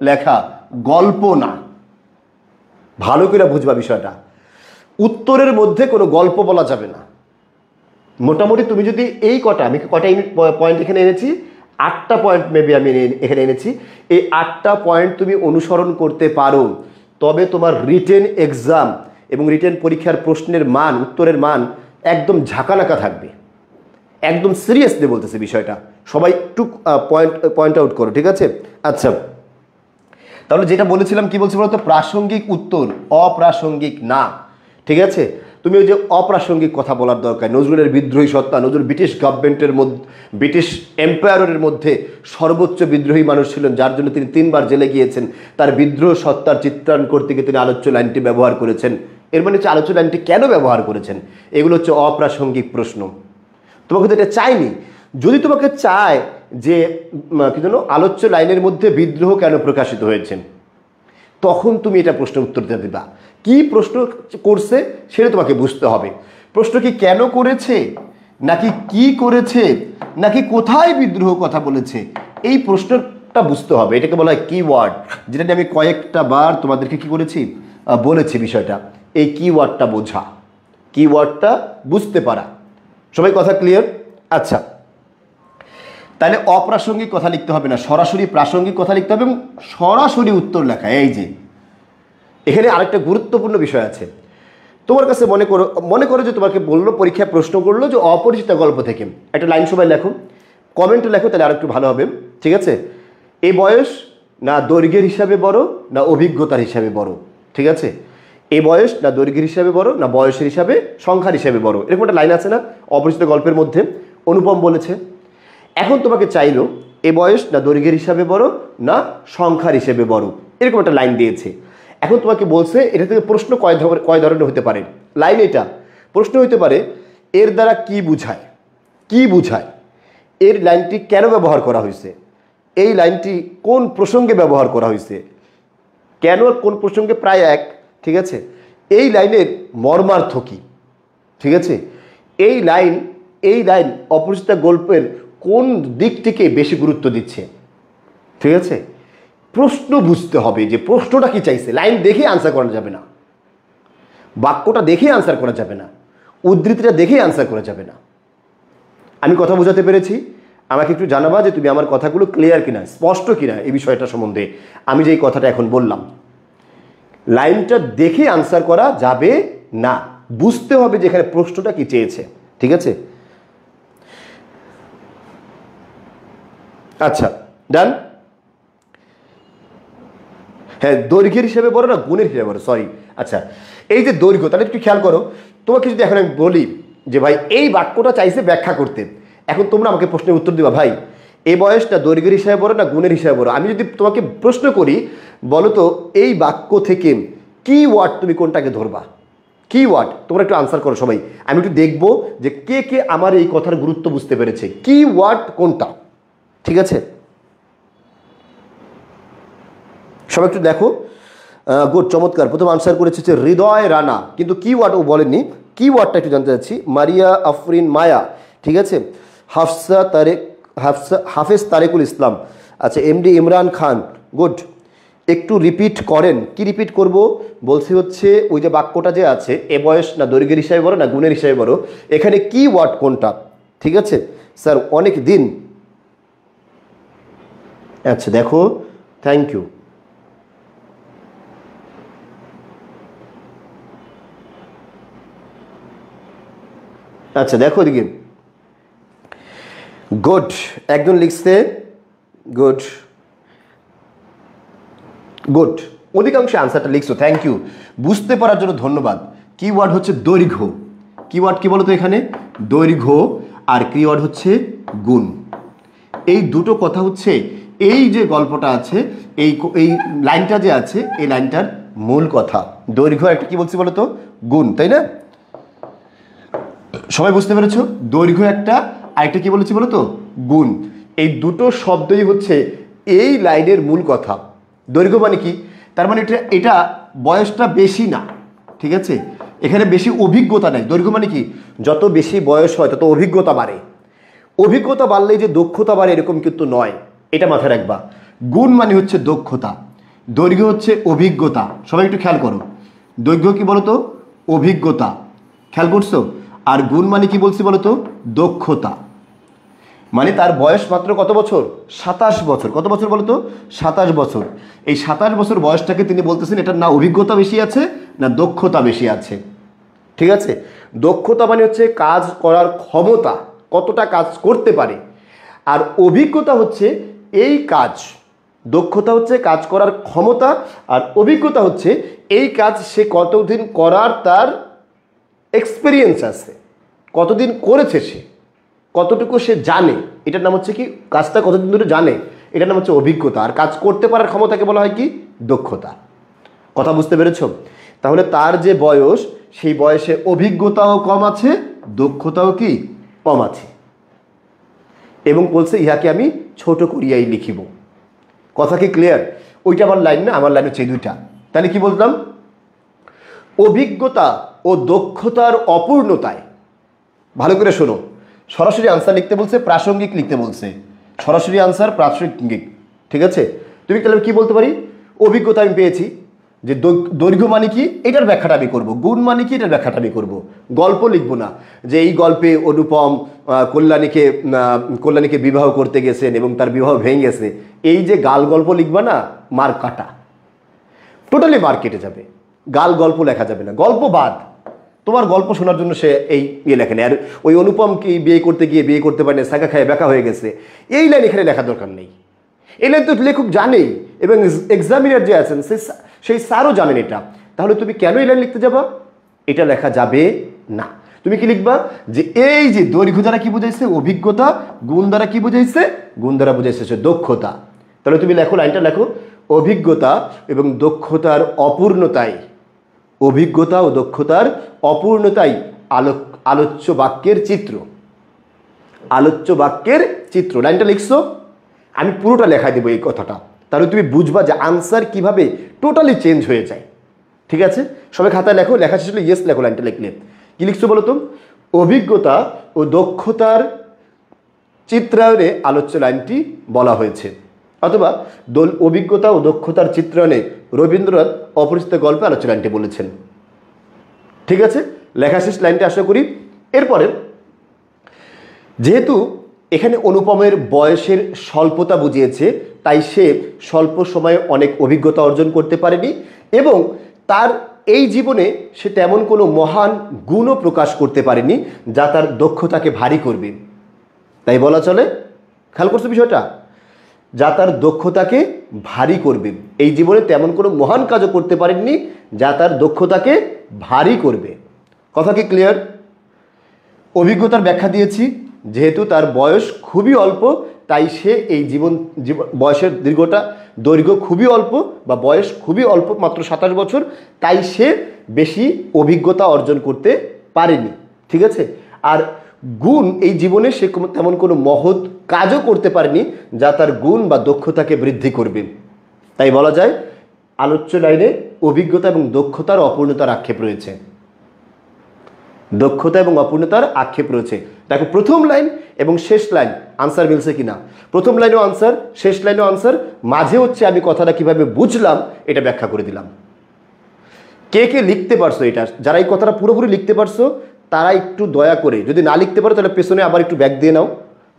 লেখা, গল্প না। ভালো করে বুঝবা বিষয়টা। উত্তরের মধ্যে কোনো গল্প বলা যাবে না। মোটামুটি তুমি যদি এই কটা, আমি কটা পয়েন্ট এখানে এনেছি, 8টা পয়েন্ট মেবি আমি এখানে এনেছি, এই 8টা পয়েন্ট তুমি অনুসরণ করতে পারো, তবে তোমার রিটেন এক্সাম এবং রিটেন পরীক্ষার প্রশ্নের মান, উত্তরের মান একদম ঝাঁকানাকা থাকবে। একদম সিরিয়াসলি বলতেছে বিষয়টা, সবাই একটু পয়েন্ট আউট করো, ঠিক আছে? আচ্ছা, তাহলে যেটা বলেছিলাম, কি বলছি বলতো, প্রাসঙ্গিক উত্তর, অপ্রাসঙ্গিক না, ঠিক আছে? তুমি ওই যে অপ্রাসঙ্গিক কথা বলার দরকার, নজরুলের বিদ্রোহী সত্তা, নজরুল ব্রিটিশ গভর্নমেন্টের মধ্যে, ব্রিটিশ এম্পায়ারের মধ্যে সর্বোচ্চ বিদ্রোহী মানুষ ছিলেন, যার জন্য তিনি 3বার জেলে গিয়েছেন, তার বিদ্রোহ সত্তার চিত্রায়ণ করতে গিয়ে তিনি আলোচ্য লাইনটি ব্যবহার করেছেন। এর মানে হচ্ছে আলোচ্য লাইনটি কেন ব্যবহার করেছেন, এগুলো হচ্ছে অপ্রাসঙ্গিক প্রশ্ন। তোমাকে তো এটা চাইনি। যদি তোমাকে চায় যে কি জানো, আলোচ্য লাইনের মধ্যে বিদ্রোহ কেন প্রকাশিত হয়েছে, তখন তুমি এটা প্রশ্নের উত্তর দিতে দিবা। কি প্রশ্ন করছে সেটা তোমাকে বুঝতে হবে। প্রশ্ন কি কেন করেছে, নাকি কি করেছে, নাকি কোথায় বিদ্রোহ কথা বলেছে, এই প্রশ্নটা বুঝতে হবে। এটাকে বলা হয় কিওয়ার্ড, যেটা আমি কয়েকটা বার তোমাদেরকে কি করেছি, বলেছি বিষয়টা। এই কিওয়ার্ডটা বোঝা, কিওয়ার্ডটা বুঝতে পারা। সবাই কথা ক্লিয়ার? আচ্ছা, তাহলে অপ্রাসঙ্গিক কথা লিখতে হবে না, সরাসরি প্রাসঙ্গিক কথা লিখতে হবে এবং সরাসরি উত্তর লেখা। এই যে এখানে আরেকটা গুরুত্বপূর্ণ বিষয় আছে। তোমার কাছে মনে করো যে তোমাকে বললো, পরীক্ষায় প্রশ্ন করলো যে অপরিচিত গল্প থেকে একটা লাইন সবাই লেখো, কমেন্টে লেখো, তাহলে আরেকটু ভালো হবে, ঠিক আছে? এই বয়স না দৈর্ঘ্যের হিসাবে বড়, না অভিজ্ঞতার হিসাবে বড়, ঠিক আছে? এই বয়স না দৈর্ঘ্যের হিসাবে বড়, না বয়সের হিসাবে, সংখ্যার হিসাবে বড়, এরকম একটা লাইন আছে না অপরিচিত গল্পের মধ্যে? অনুপম বলেছে। এখন তোমাকে চাইলো এ বয়স না দৈর্ঘ্যের হিসাবে বড়, না সংখ্যার হিসেবে বড়, এরকম একটা লাইন দিয়েছে। এখন তোমাকে বলছে এটা থেকে প্রশ্ন কয় ধরনের হতে পারে। লাইন এটা প্রশ্ন হতে পারে, এর দ্বারা কি বুঝায়, কি বুঝায়, এর লাইনটি কেন ব্যবহার করা হয়েছে, এই লাইনটি কোন প্রসঙ্গে ব্যবহার করা হয়েছে, কেন কোন প্রসঙ্গে প্রায় এক, ঠিক আছে? এই লাইনের মর্মার্থ কি, ঠিক আছে? এই লাইন অপরিচিত গল্পের কোন দিকটিকে বেশি গুরুত্ব দিচ্ছে, ঠিক আছে? প্রশ্ন বুঝতে হবে যে প্রশ্নটা কি চাইছে। লাইন দেখে আনসার করা যাবে না, বাক্যটা দেখে আনসার করা যাবে না, উদ্ধৃতিটা দেখে আনসার করা যাবে না। আমি কথা বোঝাতে পেরেছি? আমাকে একটু জানাবা যে তুমি আমার কথাগুলো ক্লিয়ার কিনা, স্পষ্ট কিনা এই বিষয়টা সম্বন্ধে। আমি যেই কথাটা এখন বললাম, লাইনটা দেখে আনসার করা যাবে না, বুঝতে হবে যে এখানে প্রশ্নটা কি চেয়েছে, ঠিক আছে? আচ্ছা, ডান। হ্যাঁ, দৈর্ঘ্যের হিসেবে বড় না গুণের হিসেবে বড়, সরি। আচ্ছা, এই যে দৈর্ঘ্য, তাহলে একটু খেয়াল করো। তোমাকে যদি এখন আমি বলি যে ভাই এই বাক্যটা চাইছে ব্যাখ্যা করতে, এখন তোমরা আমাকে প্রশ্নের উত্তর দিবা, ভাই এই বয়সটা দৈর্ঘ্যের হিসাবে বড় না গুণের হিসাবে বড়। আমি যদি তোমাকে প্রশ্ন করি, বলো তো এই বাক্য থেকে কি ওয়ার্ড তুমি কোনটাকে ধরবা, কি ওয়ার্ড? তোমরা একটু আনসার করো সবাই, আমি একটু দেখবো যে কে কে আমার এই কথার গুরুত্ব বুঝতে পেরেছে, কি ওয়ার্ড কোনটা, ঠিক আছে? সবাই একটু দেখো। গুড, চমৎকার। প্রথম আনসার করেছে যে হৃদয় রানা, কিন্তু কি ওয়ার্ড ও বলেননি, কি ওয়ার্ডটা একটু জানতে চাচ্ছি। মারিয়া আফরিন মায়া, ঠিক আছে। হাফেজ তারেকুল ইসলাম, আচ্ছা। MD Imran Khan, good. একটু রিপিট করেন। কি রিপিট করব বলছি হচ্ছে ওই যে বাক্যটা যে আছে, এ বয়স না দৈর্ঘ্যের হিসাবে বড় না গুণের হিসাবে বড়, এখানে কি ওয়ার্ড কোনটা, ঠিক আছে স্যার অনেক দিন। আচ্ছা দেখো, থ্যাংক ইউ। আচ্ছা দেখো দিকে, গুড, একজন লিখছে গুড গুড, অধিকাংশ আনসারটা লিখছো, থ্যাংক ইউ। বুঝতে পারার জন্য ধন্যবাদ। কিওয়ার্ড হচ্ছে দৈর্ঘ্য। কিওয়ার্ড কি বলতো এখানে? দৈর্ঘ্য। আর কিওয়ার্ড হচ্ছে গুণ। এই দুটো কথা হচ্ছে এই যে গল্পটা আছে, এই লাইনটা যে আছে, এই লাইনটার মূল কথা। দৈর্ঘ্য একটা কি বলছি বলতো? গুণ, তাই না? সবাই বুঝতে পেরেছো? দৈর্ঘ্য একটা, আরেকটা কি বলেছি বলতো? গুণ। এই দুটো শব্দই হচ্ছে এই লাইনের মূল কথা। দৈর্ঘ্য মানে কি? তার মানে এটা বয়সটা বেশি না, ঠিক আছে, এখানে বেশি অভিজ্ঞতা নেই। দৈর্ঘ্য মানে কি? যত বেশি বয়স হয় তত অভিজ্ঞতা বাড়ে। অভিজ্ঞতা বাড়লেই যে দক্ষতা বাড়ে এরকম কিন্তু নয়, এটা মাথায় রাখবা। গুণ মানে হচ্ছে দক্ষতা, দৈর্ঘ্য হচ্ছে অভিজ্ঞতা। সবাই একটু খেয়াল করো, দৈর্ঘ্য কি বলতো? অভিজ্ঞতা, খেয়াল করছো? আর গুণ মানে কি বলছি বলতো? দক্ষতা। মানে তার বয়স মাত্র কত বছর? 27 বছর। কত বছর বলতো? 27 বছর। এই 27 বছর বয়সটাকে তিনি বলতেছেন এটার না অভিজ্ঞতা বেশি আছে না দক্ষতা বেশি আছে, ঠিক আছে। দক্ষতা মানে হচ্ছে কাজ করার ক্ষমতা, কতটা কাজ করতে পারে। আর অভিজ্ঞতা হচ্ছে এই কাজ। দক্ষতা হচ্ছে কাজ করার ক্ষমতা, আর অভিজ্ঞতা হচ্ছে এই কাজ সে কতদিন করার তার এক্সপিরিয়েন্স আছে, কতদিন করেছে সে, কতটুকু সে জানে। এটার নাম হচ্ছে কি? কাজটা কতদিন ধরে জানে, এটার নাম হচ্ছে অভিজ্ঞতা। আর কাজ করতে পারার ক্ষমতাকে বলা হয় কি? দক্ষতা। কথা বুঝতে পেরেছ? তাহলে তার যে বয়স, সেই বয়সে অভিজ্ঞতাও কম আছে, দক্ষতাও কি? কম আছে। এবং বলছে ইহাকে আমি ছোট করিয়াই লিখিব। কথা কি ক্লিয়ার? ওইটা আমার লাইন না, আমার লাইন হচ্ছে এই দুইটা। তাহলে কি বললাম? অভিজ্ঞতা ও দক্ষতার অপূর্ণতায়, ভালো করে শোনো, সরাসরি আনসার লিখতে বলছে, প্রাসঙ্গিক লিখতে বলছে। সরাসরি আনসার, প্রাসঙ্গিক, ঠিক আছে। তুমি তাহলে কি বলতে পারি? অভিজ্ঞতা আমি পেয়েছি, যে দৈর্ঘ্য মানে কি এটার ব্যাখ্যাটা আমি করবো, গুণ মানে কি এটার ব্যাখ্যাটা আমি করবো। গল্প লিখবো না যে এই গল্পে অনুপম কল্যাণীকে বিবাহ করতে গেছেন এবং তার বিবাহ ভেঙে গেছে। এই যে গাল গল্প লিখবা না, মার কাটা, টোটালি মার কেটে যাবে। গাল গল্প লেখা যাবে না, গল্প বাদ। তোমার গল্প শোনার জন্য সে এই লেখে না। আর ওই অনুপম কি বিয়ে করতে গিয়ে বিয়ে করতে পারে না, সাকা খায় বেকা হয়ে গেছে, এই লাইন এখানে লেখা দরকার নেই। এই লাইন তো লেখক জানেই, এবং এক্সামিনার যে আছেন সেই স্যারও জানেন এটা। তাহলে তুমি কেন এই লাইন লিখতে যাবা? এটা লেখা যাবে না। তুমি কি লিখবা? যে এই যে দৈর্ঘ্য দ্বারা কি বুঝাইছে? অভিজ্ঞতা। গুণ দ্বারা কি বুঝাইছে? গুণ দ্বারা বুঝাইছে দক্ষতা। তাহলে তুমি লেখো, লাইনটা লেখো, অভিজ্ঞতা এবং দক্ষতার অপূর্ণতায়, অভিজ্ঞতা ও দক্ষতার অপূর্ণতাই আলোচ্য বাক্যের চিত্র। আলোচ্য বাক্যের চিত্র, লাইনটা লিখছো। আমি পুরোটা লেখা দেবো এই কথাটা, তাহলে তুমি বুঝবা যে আনসার কিভাবে টোটালি চেঞ্জ হয়ে যায়, ঠিক আছে। সবাই খাতায় লেখো, লেখা শেষ হলে ইয়েস লেখো। লাইনটা লিখলে কি লিখছো বলো তো? অভিজ্ঞতা ও দক্ষতার চিত্রায়নে আলোচ্য লাইনটি বলা হয়েছে। অথবা অভিজ্ঞতা ও দক্ষতার চিত্রায়নে রবীন্দ্রনাথ অপরিচিত গল্পে আলোচ্য লাইনটি বলেছেন, ঠিক আছে। লেখা শেষ, লাইনটি আশা করি। এরপরে যেহেতু এখানে অনুপমের বয়সের স্বল্পতা বুঝিয়েছে, তাই সে স্বল্প সময়ে অনেক অভিজ্ঞতা অর্জন করতে পারেনি এবং তার এই জীবনে সে তেমন কোনো মহান গুণও প্রকাশ করতে পারেনি যা তার দক্ষতাকে ভারী করবে। তাই বলা চলে, খেয়াল করছো বিষয়টা, যা তার দক্ষতাকে ভারী করবে। এই জীবনে তেমন কোনো মহান কাজও করতে পারেননি যা তার দক্ষতাকে ভারী করবে। কথা কি ক্লিয়ার? অভিজ্ঞতার ব্যাখ্যা দিয়েছি, যেহেতু তার বয়স খুবই অল্প তাই সে এই বয়সের দৈর্ঘ্য খুবই অল্প, বা বয়স খুবই অল্প, মাত্র 27 বছর, তাই সে বেশি অভিজ্ঞতা অর্জন করতে পারেনি, ঠিক আছে। আর গুণ, এই জীবনে সে তেমন কোনো মহৎ কাজও করতে পারেনি যা তার গুণ বা দক্ষতাকে বৃদ্ধি করবে। তাই বলা যায় আলোচ্য লাইনে অভিজ্ঞতা এবং দক্ষতার অপূর্ণতার আক্ষেপ রয়েছে। দক্ষতা এবং অপূর্ণতার আক্ষেপ রয়েছে। দেখো প্রথম লাইন এবং শেষ লাইন আনসার মিলছে কিনা। প্রথম লাইনেও আনসার, শেষ লাইনেও আনসার, মাঝে হচ্ছে আমি কথাটা কিভাবে বুঝলাম এটা ব্যাখ্যা করে দিলাম। কে কে লিখতে পারছো এটা, যারা এই কথাটা পুরোপুরি লিখতে পারছো তারা একটু দয়া করে, যদি না লিখতে পারো তাহলে পেছনে আবার একটু ব্যাক দিয়ে নাও,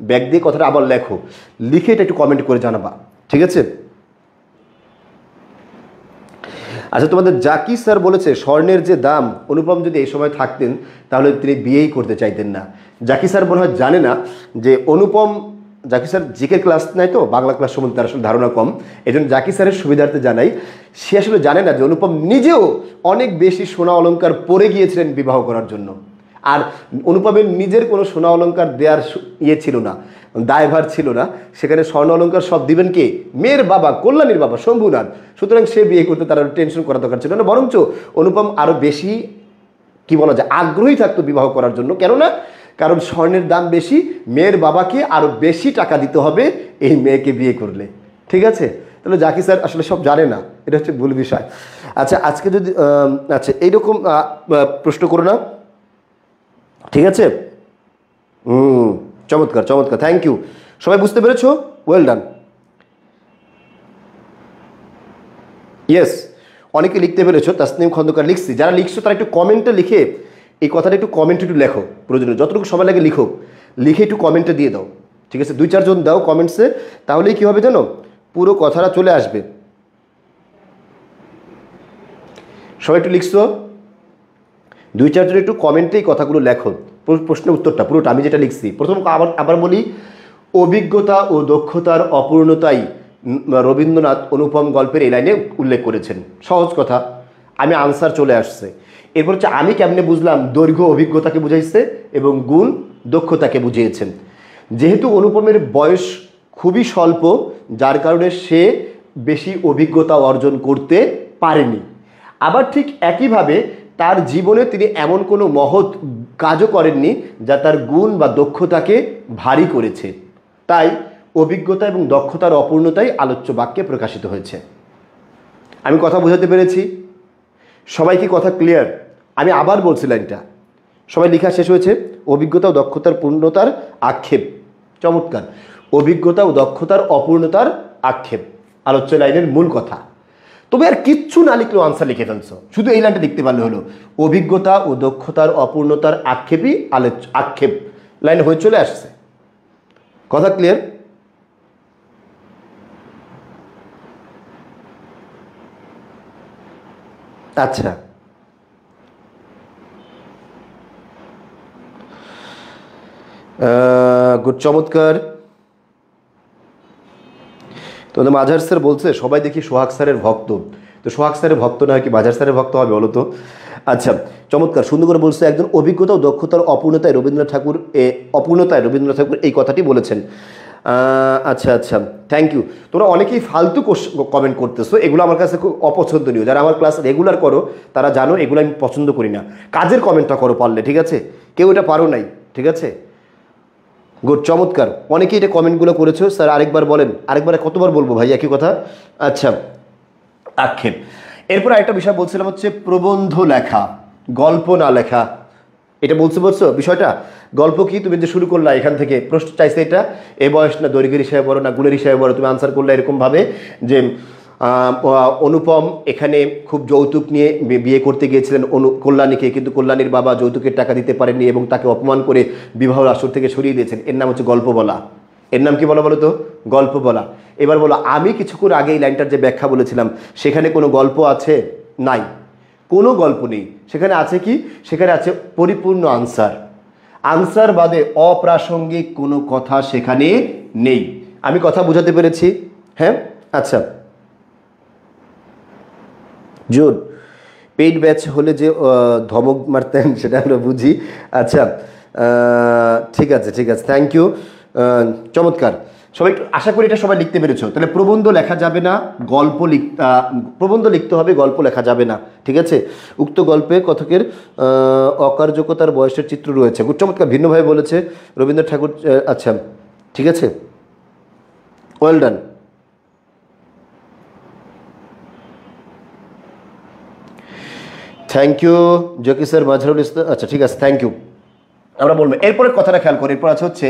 ব্যাক দিয়ে কথাটা আবার লেখো, লিখে এটা একটু কমেন্ট করে জানাবা, ঠিক আছে? আচ্ছা, তোমাদের জাকি স্যার বলেছে স্বর্ণের যে দাম, অনুপম যদি এই সময় থাকতেন তাহলে তিনি বিয়েই করতে চাইতেন না। জাকি স্যার মনে হয় জানে না যে অনুপম, জাকি স্যার জিকে ক্লাস নেয় তো, বাংলা ক্লাস সম্বন্ধে তার আসলে ধারণা কম, এই জন্য জাকি স্যারের সুবিধার্থে জানাই, সে আসলে জানে না যে অনুপম নিজেও অনেক বেশি সোনা অলংকার পরে গিয়েছিলেন বিবাহ করার জন্য। আর অনুপমের নিজের কোনো সোনা অলংকার দেওয়ার ইয়ে ছিল না, দায়ভার ছিল না, সেখানে স্বর্ণ অলংকার সব দিবেন কে? মেয়ের বাবা, কল্যাণীর বাবা শম্ভুনাথ। সুতরাং সে বিয়ে করতে তার টেনশন করা দরকার ছিল না, বরঞ্চ অনুপম আরও বেশি কি বলা যায় আগ্রহী থাকতো বিবাহ করার জন্য। কেননা কারণ স্বর্ণের দাম বেশি, মেয়ের বাবাকে আরও বেশি টাকা দিতে হবে এই মেয়েকে বিয়ে করলে, ঠিক আছে? তাহলে জাকি স্যার আসলে সব জানে না, এটা হচ্ছে ভুল বিষয়। আচ্ছা, আজকে যদি আচ্ছা এইরকম প্রশ্ন করো না, ঠিক আছে? চমৎকার চমৎকার, থ্যাংক ইউ। সবাই বুঝতে পেরেছো? Well done. ইয়েস, অনেকে লিখতে পেরেছো। তাসনিম খন্দকার লিখছি, যারা লিখছো তারা একটু কমেন্টে লিখে এই কথাটা একটু কমেন্টে একটু লেখো, প্রয়োজনীয় যতটুকু সময় লাগে লিখো, লিখে একটু কমেন্টে দিয়ে দাও, ঠিক আছে? 2-4 জন দাও কমেন্টসে, তাহলেই কী হবে জানো, পুরো কথাটা চলে আসবে। সবাই একটু লিখছো, 2-4 জন একটু কমেন্টেই কথাগুলো লেখো, প্রশ্নের উত্তরটা পুরোটা আমি যেটা লিখছি। প্রথম আবার বলি, অভিজ্ঞতা ও দক্ষতার অপূর্ণতাই রবীন্দ্রনাথ অনুপম গল্পের এই লাইনে উল্লেখ করেছেন। সহজ কথা, আমি আনসার চলে আসছে। এরপর হচ্ছে আমি কেমনে বুঝলাম, দৈর্ঘ্য অভিজ্ঞতাকে বুঝাইছে এবং গুণ দক্ষতাকে বুঝিয়েছেন। যেহেতু অনুপমের বয়স খুবই স্বল্প, যার কারণে সে বেশি অভিজ্ঞতা অর্জন করতে পারেনি। আবার ঠিক একইভাবে তার জীবনে তিনি এমন কোনো মহৎ কাজও করেননি যা তার গুণ বা দক্ষতাকে ভারী করেছে। তাই অভিজ্ঞতা এবং দক্ষতার অপূর্ণতাই আলোচ্য বাক্যে প্রকাশিত হয়েছে। আমি কথা বোঝাতে পেরেছি? সবাই কি কথা ক্লিয়ার? আমি আবার বলছি লাইনটা, সবাই লেখা শেষ হয়েছে? অভিজ্ঞতা ও দক্ষতার পূর্ণতার আক্ষেপ। চমৎকার, অভিজ্ঞতা ও দক্ষতার অপূর্ণতার আক্ষেপ আলোচ্য লাইনের মূল কথা। তবে আর কিচ্ছু না লিখলেও আনসার লিখে ফেলছো, শুধু এই লাইনটা লিখতে পারলে হলো, অভিজ্ঞতা ও দক্ষতার অপূর্ণতার আক্ষেপই আক্ষেপ লাইন হয়ে চলে আসছে। কথা ক্লিয়ার? আচ্ছা, গুড, চমৎকার। তোমাদের মাঝার স্যার বলছে সবাই দেখি সোহাগ স্যারের ভক্ত, তো সোহাগ স্যারের ভক্ত না হয় কি মাঝার স্যারের ভক্ত হবে বলো তো? আচ্ছা, চমৎকার, সুন্দর করে বলছে, একজন অভিজ্ঞতা ও দক্ষতার অপূর্ণতায় রবীন্দ্রনাথ ঠাকুর এই কথাটি বলেছেন। আচ্ছা আচ্ছা, থ্যাংক ইউ। তোমরা অনেকেই ফালতু কমেন্ট করতেছো, এগুলো আমার কাছে খুব অপছন্দনীয়। যারা আমার ক্লাস রেগুলার করো তারা জানো এগুলো আমি পছন্দ করি না। কাজের কমেন্টটা করো পারলে, ঠিক আছে? কেউ এটা পারো নাই, ঠিক আছে? গুড, চমৎকার, অনেকেই এটা কমেন্টগুলো করেছো। স্যার আরেকবার বলেন। আরেকবার কতবার বলবো ভাই একই কথা? আচ্ছা, আক্ষেপ। এরপর আরেকটা বিষয় বলছিলাম হচ্ছে প্রবন্ধ লেখা, গল্প না লেখা। এটা বলছো বিষয়টা। গল্প কি, তুমি যে শুরু করলা এখান থেকে প্রশ্ন চাইছে এটা, এ বয়স না দৈর্ঘ্যের হিসাবে বড় না গুণের হিসাবে বড়, তুমি আনসার করলে এরকমভাবে যে অনুপম এখানে খুব যৌতুক নিয়ে বিয়ে করতে গিয়েছিলেন কল্যাণীকে, কিন্তু কল্যাণীর বাবা যৌতুকের টাকা দিতে পারেননি এবং তাকে অপমান করে বিবাহ আসর থেকে সরিয়ে দিয়েছেন। এর নাম হচ্ছে গল্প বলা। এর নাম কি বলা বলো তো? গল্প বলা। এবার বলো, আমি কিছুক্ষণ আগে এই লাইনটার যে ব্যাখ্যা বলেছিলাম সেখানে কোনো গল্প আছে? নাই, কোনো গল্প নেই। সেখানে আছে কি? সেখানে আছে পরিপূর্ণ আনসার। আনসার বাদে অপ্রাসঙ্গিক কোনো কথা সেখানে নেই। আমি কথা বোঝাতে পেরেছি? হ্যাঁ, আচ্ছা। জুন পেইড ব্যাচ হলে যে ধমক মারতেন সেটা আমরা বুঝি। আচ্ছা, ঠিক আছে ঠিক আছে, থ্যাংক ইউ, চমৎকার। সবাই আশা করি এটা সবাই লিখতে পেরেছো। তাহলে প্রবন্ধ লেখা যাবে না, প্রবন্ধ লিখতে হবে, গল্প লেখা যাবে না, ঠিক আছে? উক্ত গল্পে কথকের অকার্যকতার বয়সের চিত্র রয়েছে। খুব চমৎকার, ভিন্নভাবে বলেছে রবীন্দ্রনাথ ঠাকুর। আচ্ছা, ঠিক আছে, well done. Thank you Zaki sir, Mazharul Islam. আচ্ছা ঠিক আছে, থ্যাংক ইউ। আমরা বলবো এরপরের কথাটা খেয়াল করি। এরপর আছে হচ্ছে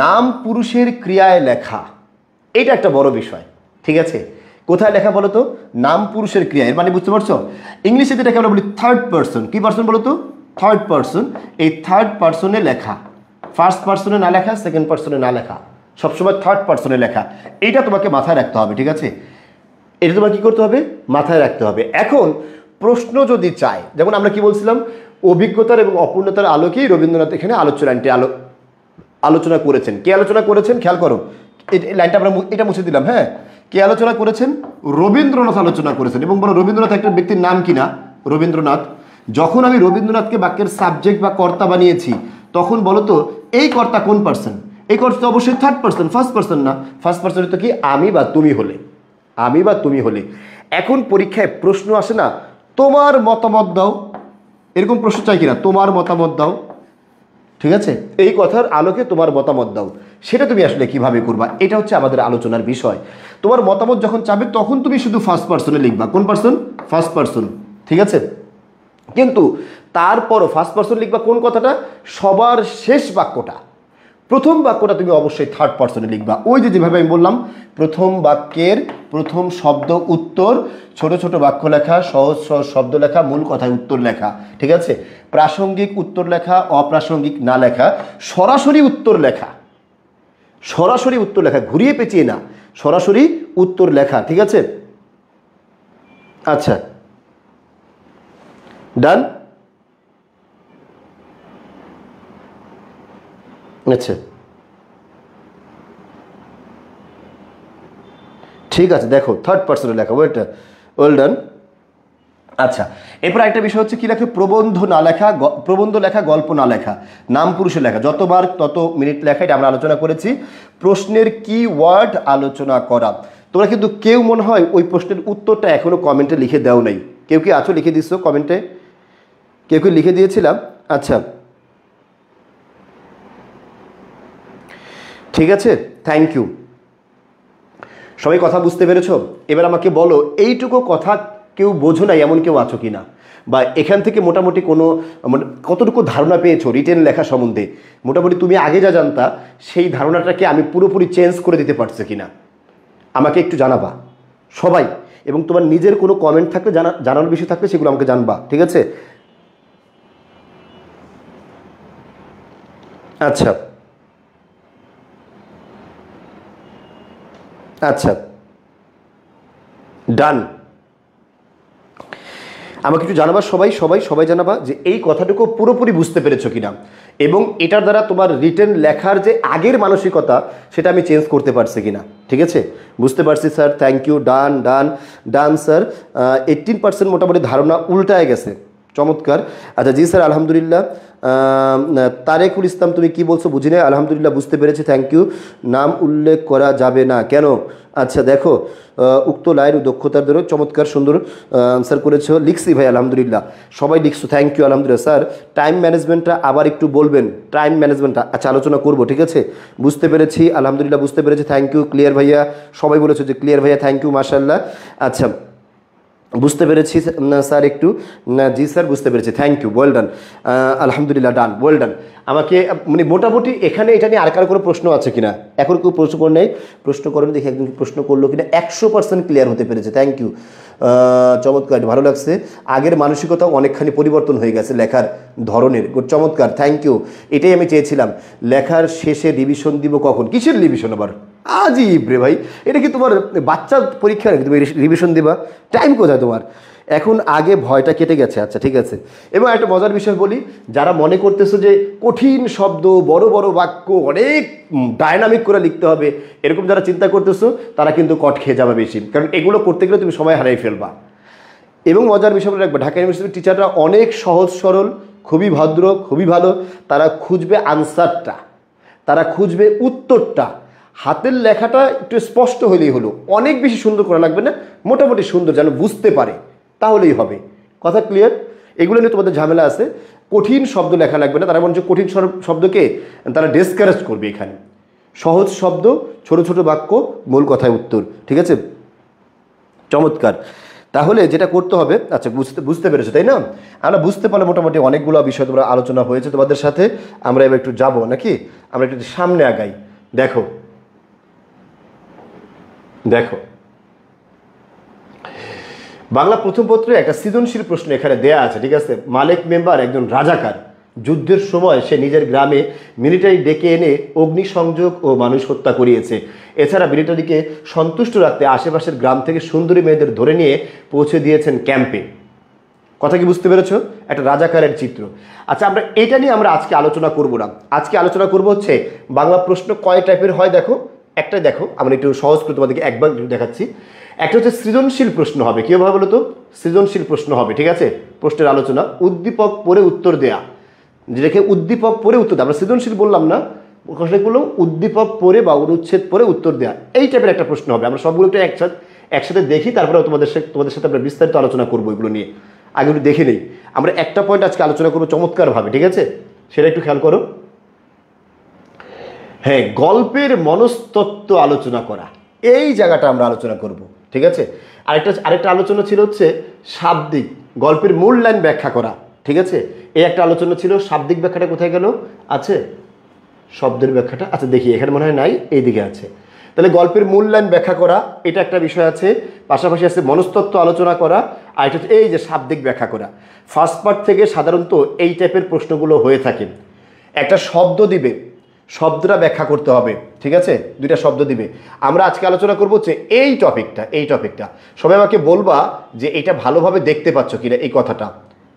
নাম পুরুষের ক্রিয়ায় লেখা। এটা একটা বড় বিষয়, ঠিক আছে? কোথায় লেখা বলো তো? নাম পুরুষের ক্রিয়া। এর মানে বুঝতে পারছো? ইংলিশে যেটাকে আমরা বলি থার্ড পার্সন। কি পার্সন বলো তো? Third person. এই থার্ড পার্সনে লেখা, ফার্স্ট পার্সনে না লেখা, সেকেন্ড পার্সনে না লেখা, সবসময় থার্ড পার্সনে লেখা। এইটা তোমাকে মাথায় রাখতে হবে, ঠিক আছে? এটা তোমার কি করতে হবে? মাথায় রাখতে হবে। এখন প্রশ্ন যদি চায়, যেমন আমরা কি বলছিলাম, অভিজ্ঞতার এবং অপূর্ণতার আলোকেই রবীন্দ্রনাথ এখানে লাইনটি আলোচনা করেছেন। কে আলোচনা করেছেন খেয়াল করো, লাইনটা আমরা এটা মুছে দিলাম। হ্যাঁ, কে আলোচনা করেছেন? রবীন্দ্রনাথ আলোচনা করেছেন। এবং বলো রবীন্দ্রনাথ একটা ব্যক্তির নাম কিনা? রবীন্দ্রনাথ। যখন আমি রবীন্দ্রনাথকে বাক্যের সাবজেক্ট বা কর্তা বানিয়েছি, তখন বলো তো এই কর্তা কোন পার্সন? এই কর্তা অবশ্যই থার্ড পার্সন, ফার্স্ট পার্সন না। ফার্স্ট পার্সনে তো কি আমি বা তুমি হলে, আমি বা তুমি হলে। এখন পরীক্ষায় প্রশ্ন আসে না তোমার মতামত দাও, এরকম প্রশ্ন চাই কিনা? তোমার মতামত দাও, ঠিক আছে? এই কথার আলোকে তোমার মতামত দাও। সেটা তুমি আসলে কিভাবে করবা, এটা হচ্ছে আমাদের আলোচনার বিষয়। তোমার মতামত যখন চাবে তখন তুমি শুধু ফার্স্ট পার্সনে লিখবা। কোন পার্সন? ফার্স্ট পার্সন, ঠিক আছে? কিন্তু তারপরও ফার্স্ট পার্সন লিখবা কোন কথাটা? সবার শেষ বাক্যটা, প্রথম বাক্যটা তুমি অবশ্যই থার্ড পার্সনে লিখবা। ওই যে যেভাবে আমি বললাম, প্রথম বাক্যের প্রথম শব্দ উত্তর, ছোট ছোট বাক্য লেখা, সহজ সহজ শব্দ লেখা, মূল কথায় উত্তর লেখা, ঠিক আছে? প্রাসঙ্গিক উত্তর লেখা, অপ্রাসঙ্গিক না লেখা, সরাসরি উত্তর লেখা, সরাসরি উত্তর লেখা, ঘুরিয়ে পেঁচিয়ে না, সরাসরি উত্তর লেখা, ঠিক আছে? আচ্ছা, ডান। আচ্ছা ঠিক আছে, দেখো থার্ড পার্সনে লেখা, ওয়েল ডান। আচ্ছা, এরপর একটা বিষয় হচ্ছে কি লেখে? প্রবন্ধ না লেখা, প্রবন্ধ লেখা, গল্প না লেখা, নাম পুরুষের লেখা, যতবার তত মিনিট লেখা, এটা আমরা আলোচনা করেছি। প্রশ্নের কি ওয়ার্ড আলোচনা করা। তোমরা কিন্তু কেউ মনে হয় ওই প্রশ্নের উত্তরটা এখনো কমেন্টে লিখে দাও নাই। কেউ কি আছো লিখে দিচ্ছ কমেন্টে? কেউ কি লিখে দিয়েছিলাম? আচ্ছা ঠিক আছে, থ্যাংক ইউ। সবাই কথা বুঝতে পেরেছো? এবার আমাকে বলো এইটুকু কথা কেউ বোঝো না এমন কেউ আছো কিনা, বা এখান থেকে মোটামুটি কতটুকু ধারণা পেয়েছো রিটেন লেখা সম্বন্ধে? মোটামুটি তুমি আগে যা জানতা সেই ধারণাটাকে আমি পুরোপুরি চেঞ্জ করে দিতে পারছি কিনা আমাকে একটু জানাবা সবাই। এবং তোমার নিজের কোনো কমেন্ট থাকলে জানানোর বিষয় থাকলে সেগুলো আমাকে জানবা, ঠিক আছে? আচ্ছা আচ্ছা, ডান। আমাকে একটু জানাবা সবাই সবাই সবাই জানাবা যে এই কথাটুকু পুরোপুরি বুঝতে পেরেছো কিনা, এবং এটার দ্বারা তোমার রিটেন লেখার যে আগের মানসিকতা সেটা আমি চেঞ্জ করতে পারছি কিনা, ঠিক আছে? বুঝতে পারছি sir, thank you, done done done sir. 18% মোটামুটি ধারণা উল্টায় গেছে, চমৎকার। আচ্ছা জি স্যার, আলহামদুলিল্লাহ। তারেকুল ইসলাম তুমি কি বলছো বুঝি না, আলহামদুলিল্লাহ বুঝতে পেরেছি, থ্যাংক ইউ। নাম উল্লেখ করা যাবে না কেন? আচ্ছা দেখো, উক্ত লাইন দক্ষতার ধরো, চমৎকার সুন্দর আনসার করেছো, লিখছি ভাই আলহামদুলিল্লাহ, সবাই লিখছো, থ্যাংক ইউ, আলহামদুলিল্লাহ। স্যার টাইম ম্যানেজমেন্টটা আবার একটু বলবেন, টাইম ম্যানেজমেন্টটা আচ্ছা আলোচনা করবো, ঠিক আছে? বুঝতে পেরেছি, আলহামদুলিল্লাহ বুঝতে পেরেছি, থ্যাংক ইউ। ক্লিয়ার ভাইয়া, সবাই বলেছো যে ক্লিয়ার ভাইয়া, থ্যাংক ইউ, মাশাআল্লাহ। আচ্ছা বুঝতে পেরেছি স্যার একটু, জি স্যার বুঝতে পেরেছি, থ্যাংক ইউ, ওয়েল ডান, আলহামদুলিল্লাহ, ডান, ওয়েল ডান। আমাকে মানে মোটামুটি এখানে এটা নিয়ে আর কারো কোনো প্রশ্ন আছে কিনা? এখন কেউ প্রশ্ন করে নেই, প্রশ্ন করেন দেখি একজন প্রশ্ন করলো কিনা। 100% ক্লিয়ার হতে পেরেছে, থ্যাংক ইউ, চমৎকার, ভালো লাগছে। আগের মানসিকতা অনেকখানি পরিবর্তন হয়ে গেছে লেখার ধরনের, চমৎকার, থ্যাংক ইউ। এটাই আমি চেয়েছিলাম। লেখার শেষে রিভিশন দিব কখন? কিসের রিভিশন আবার? আজীব রে ভাই, এটা কি তোমার বাচ্চার পরীক্ষা নাকি তুমি রিভিশন দিবা? টাইম কোথায় তোমার? এখন আগে ভয়টা কেটে গেছে, আচ্ছা ঠিক আছে। এবং একটা মজার বিষয় বলি, যারা মনে করতেছো যে কঠিন শব্দ, বড় বড় বাক্য অনেক ডায়নামিক করে লিখতে হবে, এরকম যারা চিন্তা করতেছো তারা কিন্তু কট খেয়ে যাবে বেশি, কারণ এগুলো করতে গেলে তুমি সময় হারিয়ে ফেলবা। এবং মজার বিষয় বলে রাখবে, ঢাকা ইউনিভার্সিটির টিচাররা অনেক সহজ সরল, খুবই ভদ্র, খুবই ভালো। তারা খুঁজবে আনসারটা, তারা খুঁজবে উত্তরটা, হাতের লেখাটা একটু স্পষ্ট হলেই হলো, অনেক বেশি সুন্দর করা লাগবে না, মোটামুটি সুন্দর যেন বুঝতে পারে, তাহলেই হবে। কথা ক্লিয়ার? এগুলো নিয়ে তোমাদের ঝামেলা আছে। কঠিন শব্দ লেখা লাগবে না, তারা বলছে কঠিন শব্দকে তারা ডিসকারেজ করবে। এখানে সহজ শব্দ, ছোট ছোট বাক্য, মূল কথায় উত্তর, ঠিক আছে? চমৎকার, তাহলে যেটা করতে হবে, আচ্ছা বুঝতে বুঝতে পেরেছো তাই না? আমরা বুঝতে পারলে মোটামুটি অনেকগুলো বিষয় তোমরা আলোচনা হয়েছে তোমাদের সাথে। আমরা এবার একটু যাবো নাকি, আমরা একটু সামনে আগাই। দেখো দেখো বাংলা প্রথম পত্রে একটা সৃজনশীল প্রশ্ন এখানে দেয়া আছে, ঠিক আছে। মালেক মেম্বার একজন রাজাকার, যুদ্ধের সময় সে নিজের গ্রামে মিলিটারি ডেকে এনে অগ্নিসংযোগ ও মানুষ হত্যা করিয়েছে। এছাড়া মিলিটারিকে সন্তুষ্ট রাখতে আশেপাশের গ্রাম থেকে সুন্দরী মেয়েদের ধরে নিয়ে পৌঁছে দিয়েছেন ক্যাম্পে। কথা কি বুঝতে পেরেছো? একটা রাজাকারের চিত্র। আচ্ছা, আমরা এটা নিয়ে আমরা আজকে আলোচনা করব না। আজকে আলোচনা করব হচ্ছে বাংলা প্রশ্ন কয় টাইপের হয়। দেখো একটা, দেখো আমরা একটু সহজ করে তোমাদেরকে একবার দেখাচ্ছি। একটা হচ্ছে সৃজনশীল প্রশ্ন হবে। কীভাবে বলো তো? সৃজনশীল প্রশ্ন হবে, ঠিক আছে। প্রশ্নের আলোচনা, উদ্দীপক পড়ে উত্তর দেয়া, যেটাকে উদ্দীপক পড়ে উত্তর দেওয়া, আমরা সৃজনশীল বললাম না, প্রশ্নগুলো উদ্দীপক পড়ে বা অনুচ্ছেদ পড়ে উত্তর দেওয়া, এই টাইপের একটা প্রশ্ন হবে। আমরা সবগুলো একটু একসাথে দেখি, তারপরে তোমাদের সাথে আমরা বিস্তারিত আলোচনা করবো এগুলো নিয়ে। আগে একটু দেখে নেই। আমরা একটা পয়েন্ট আজকে আলোচনা করবো চমৎকারভাবে, ঠিক আছে, সেটা একটু খেয়াল করো। হ্যাঁ, গল্পের মনস্তত্ত্ব আলোচনা করা, এই জায়গাটা আমরা আলোচনা করব, ঠিক আছে। আরেকটা আলোচনা ছিল হচ্ছে শাব্দিক, গল্পের মূল লাইন ব্যাখ্যা করা, ঠিক আছে। এই একটা আলোচনা ছিল। শাব্দিক ব্যাখ্যাটা কোথায় গেল? আছে শব্দের ব্যাখ্যাটা, আচ্ছা দেখি এখানে মনে হয় নাই, এইদিকে আছে। তাহলে গল্পের মূল লাইন ব্যাখ্যা করা, এটা একটা বিষয় আছে। পাশাপাশি আছে মনস্তত্ত্ব আলোচনা করা, আর এটা হচ্ছে এই যে শাব্দিক ব্যাখ্যা করা। ফার্স্ট পার্ট থেকে সাধারণত এই টাইপের প্রশ্নগুলো হয়ে থাকে। একটা শব্দ দিবে, শব্দটা ব্যাখ্যা করতে হবে, ঠিক আছে। দুইটা শব্দ দিবে। আমরা আজকে আলোচনা করবো হচ্ছে এই টপিকটা সবাই আমাকে বলবা যে এটা ভালোভাবে দেখতে পাচ্ছ কিনা, এই কথাটা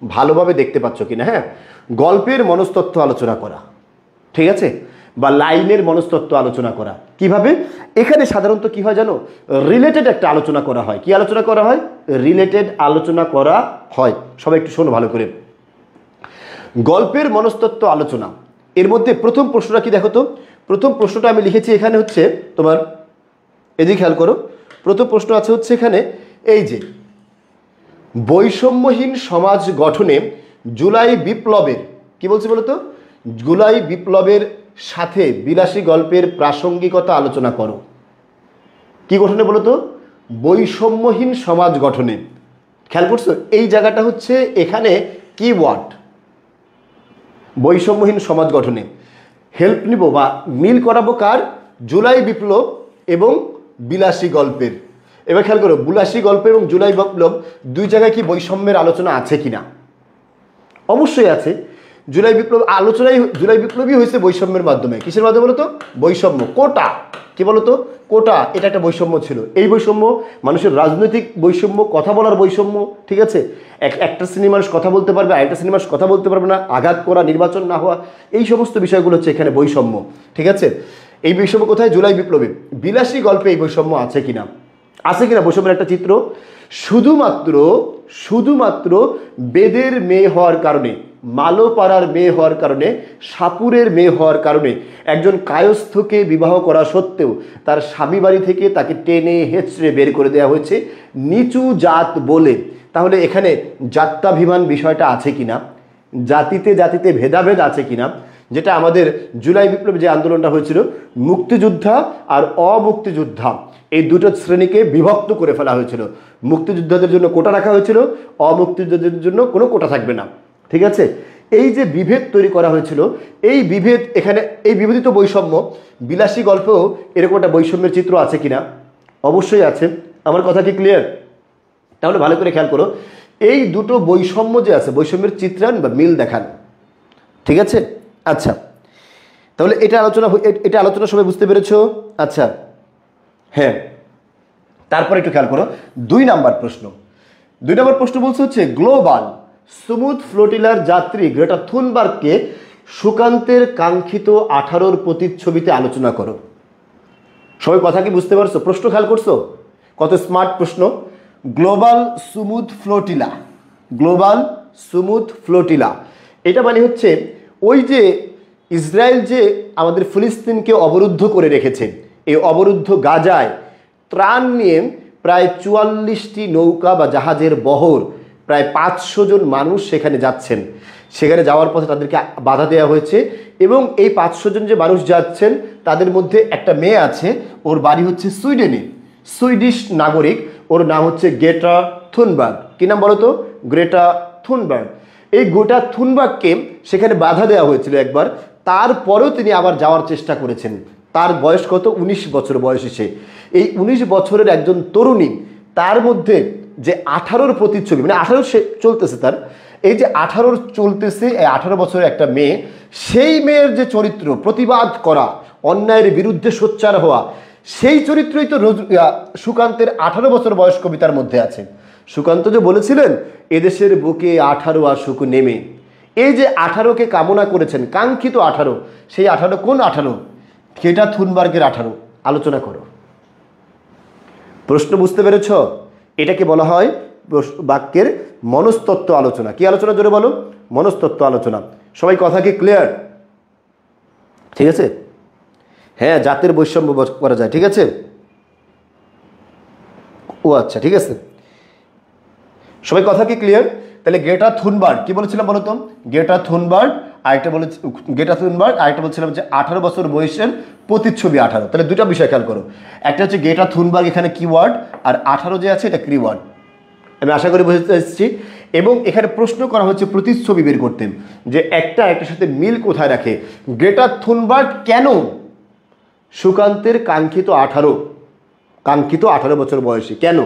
ভালোভাবে দেখতে পাচ্ছ কিনা। হ্যাঁ, গল্পের মনস্তত্ত্ব আলোচনা করা, ঠিক আছে, বা লাইনের মনস্তত্ত্ব আলোচনা করা। কিভাবে? এখানে সাধারণত কি হয় জানো? রিলেটেড একটা আলোচনা করা হয়। কি আলোচনা করা হয়? রিলেটেড আলোচনা করা হয়। সবাই একটু শোনো ভালো করে। গল্পের মনস্তত্ত্ব আলোচনা, এর মধ্যে প্রথম প্রশ্নটা কি দেখো তো। প্রথম প্রশ্নটা আমি লিখেছি এখানে হচ্ছে তোমার, এদিকে খেয়াল করো। প্রথম প্রশ্ন আছে হচ্ছে এখানে এই যে, বৈষম্যহীন সমাজ গঠনে জুলাই বিপ্লবের, কি বলছে বলো তো, জুলাই বিপ্লবের সাথে বিলাসী গল্পের প্রাসঙ্গিকতা আলোচনা করো। কি গঠনে বলো তো? বৈষম্যহীন সমাজ গঠনে। খেয়াল করছো এই জায়গাটা হচ্ছে এখানে কি ওয়ার্ড, বৈষম্যহীন সমাজ গঠনে। হেল্প নিব বা মিল করাবো কার? জুলাই বিপ্লব এবং বিলাসী গল্পের। এবার খেয়াল করো, বিলাসী গল্প এবং জুলাই বিপ্লব দুই জায়গায় কি বৈষম্যের আলোচনা আছে কিনা? অবশ্যই আছে। জুলাই বিপ্লবই হয়েছে বৈষম্যের মাধ্যমে। কিসের মাধ্যমে বলতো? বৈষম্য, কোটা। কি বলতো? কোটা। এটা একটা বৈষম্য ছিল। এই বৈষম্য মানুষের রাজনৈতিক বৈষম্য, কথা বলার বৈষম্য, ঠিক আছে। একটা শ্রেণীর মানুষ কথা বলতে পারবে, আরেকটা শ্রেণীর মানুষ কথা বলতে পারবে না, আঘাত করা, নির্বাচন না হওয়া, এই সমস্ত বিষয়গুলো হচ্ছে এখানে বৈষম্য, ঠিক আছে। এই বৈষম্য কোথায়? জুলাই বিপ্লবে। বিলাসী গল্পে এই বৈষম্য আছে কিনা? আছে কিনা বৈষম্যের একটা চিত্র? শুধুমাত্র বেদের মেয়ে হওয়ার কারণে, মালোপাড়ার মেয়ে হওয়ার কারণে, সাপুরের মেয়ে হওয়ার কারণে একজন কায়স্থকে বিবাহ করা সত্ত্বেও তার স্বামী বাড়ি থেকে তাকে টেনে হেঁচড়ে বের করে দেওয়া হয়েছে নিচু জাত বলে। তাহলে এখানে জাত্যাভিমান বিষয়টা আছে কিনা, জাতিতে ভেদাভেদ আছে কিনা, যেটা আমাদের জুলাই বিপ্লবে যে আন্দোলনটা হয়েছিল, মুক্তিযোদ্ধা আর অমুক্তিযোদ্ধা এই দুটো শ্রেণীকে বিভক্ত করে ফেলা হয়েছিল। মুক্তিযোদ্ধাদের জন্য কোটা রাখা হয়েছিল, অমুক্তিযোদ্ধাদের জন্য কোনো কোটা থাকবে না, ঠিক আছে। এই যে বিভেদ তৈরি করা হয়েছিল, এই বিভেদ এখানে, এই বিভেদিত বৈষম্য বিলাসী গল্পেও এরকম একটা বৈষম্যের চিত্র আছে কিনা? অবশ্যই আছে। আমার কথা কি ক্লিয়ার? তাহলে ভালো করে খেয়াল করো, এই দুটো বৈষম্য যে আছে, বৈষম্যের চিত্রায়ন বা মিল দেখান, ঠিক আছে। আচ্ছা, তাহলে এটা আলোচনা সবাই বুঝতে পেরেছো? আচ্ছা, হ্যাঁ। তারপর একটু খেয়াল করো 2 নম্বর প্রশ্ন। 2 নম্বর প্রশ্ন বলছে হচ্ছে, গ্লোবাল স্মুথ ফ্লোটিলার যাত্রী গ্রেটা থুনবার্গকে সুকান্তের কাঙ্ক্ষিত 18 প্রতিচ্ছবিতে আলোচনা করো। সবাই কথা কি বুঝতে পারছো? প্রশ্ন খেয়াল করছো? কত স্মার্ট প্রশ্ন। গ্লোবাল স্মুথ ফ্লোটিলা, এটা মানে হচ্ছে ওই যে ইসরায়েল যে আমাদের ফিলিস্তিনকে অবরুদ্ধ করে রেখেছে, এই অবরুদ্ধ গাজায় ত্রাণ নিয়ে প্রায় 44টি নৌকা বা জাহাজের বহর, প্রায় 500 জন মানুষ সেখানে যাচ্ছেন। সেখানে যাওয়ার পথে তাদেরকে বাধা দেওয়া হয়েছে এবং এই 500 জন যে মানুষ যাচ্ছেন তাদের মধ্যে একটা মেয়ে আছে, ওর বাড়ি হচ্ছে সুইডেনে, সুইডিশ নাগরিক, ওর নাম হচ্ছে গ্রেটা থুনবার্গ। কি নাম বলো তো? Greta Thunberg. এই গ্রেটা থুনবার্গকে সেখানে বাধা দেওয়া হয়েছিল একবার, তারপরেও তিনি আবার যাওয়ার চেষ্টা করেছেন। তার বয়স কত? 19 বছর বয়সী সে। এই 19 বছরের একজন তরুণী, তার মধ্যে যে 18-র প্রতিচ্ছবি, মানে 18 সে চলতেছে তার, এই যে 18 চলতেছে, এই 18 বছরের একটা মেয়ে, সেই মেয়ের যে চরিত্র, প্রতিবাদ করা, অন্যায়ের বিরুদ্ধে সোচ্চার হওয়া, সেই চরিত্রই তো সুকান্তের 18 বছর বয়স কবিতার মধ্যে আছে। সুকান্ত যে বলেছিলেন এদেশের বুকে 18 আসুক নেমে, এই যে 18কে কামনা করেছেন, কাঙ্ক্ষিত 18, সেই 18 কোন 18? গ্রেটা থুনবার্গের 18। আলোচনা করো। প্রশ্ন বুঝতে পেরেছ? এটাকে বলা হয় বাক্যের মনস্তত্ত্ব আলোচনা। কি আলোচনা? জোরে বলো। মনস্তত্ত্ব আলোচনা। সবাই কথা কি ক্লিয়ার? ঠিক আছে? হ্যাঁ, জাতের বৈষম্য করা যায়, ঠিক আছে? ও আচ্ছা, ঠিক আছে, সবাই কথা কি ক্লিয়ার? তাহলে গ্রেটা থুনবার্গ কি বলেছিলাম বলো তো? গ্রেটা থুনবার্গ, আরেকটা বলে গ্রেটা থুনবার্গ, আরেকটা বলছিলাম যে 18 বছর বয়সের প্রতিচ্ছবি 18। তাহলে দুটা বিষয় খেয়াল করো, একটা হচ্ছে গ্রেটা থুনবার্গ এখানে কিওয়ার্ড, আর 18 যে আছে এটা ক্রিওয়ার্ড। আমি আশা করি বুঝতে এসেছি। এবং এখানে প্রশ্ন করা হচ্ছে প্রতিচ্ছবি বের করতে, যে একটা একটার সাথে মিল কোথায় রাখে। গ্রেটা থুনবার্গ কেন সুকান্তের কাঙ্ক্ষিত 18 বছর বয়সী? কেন?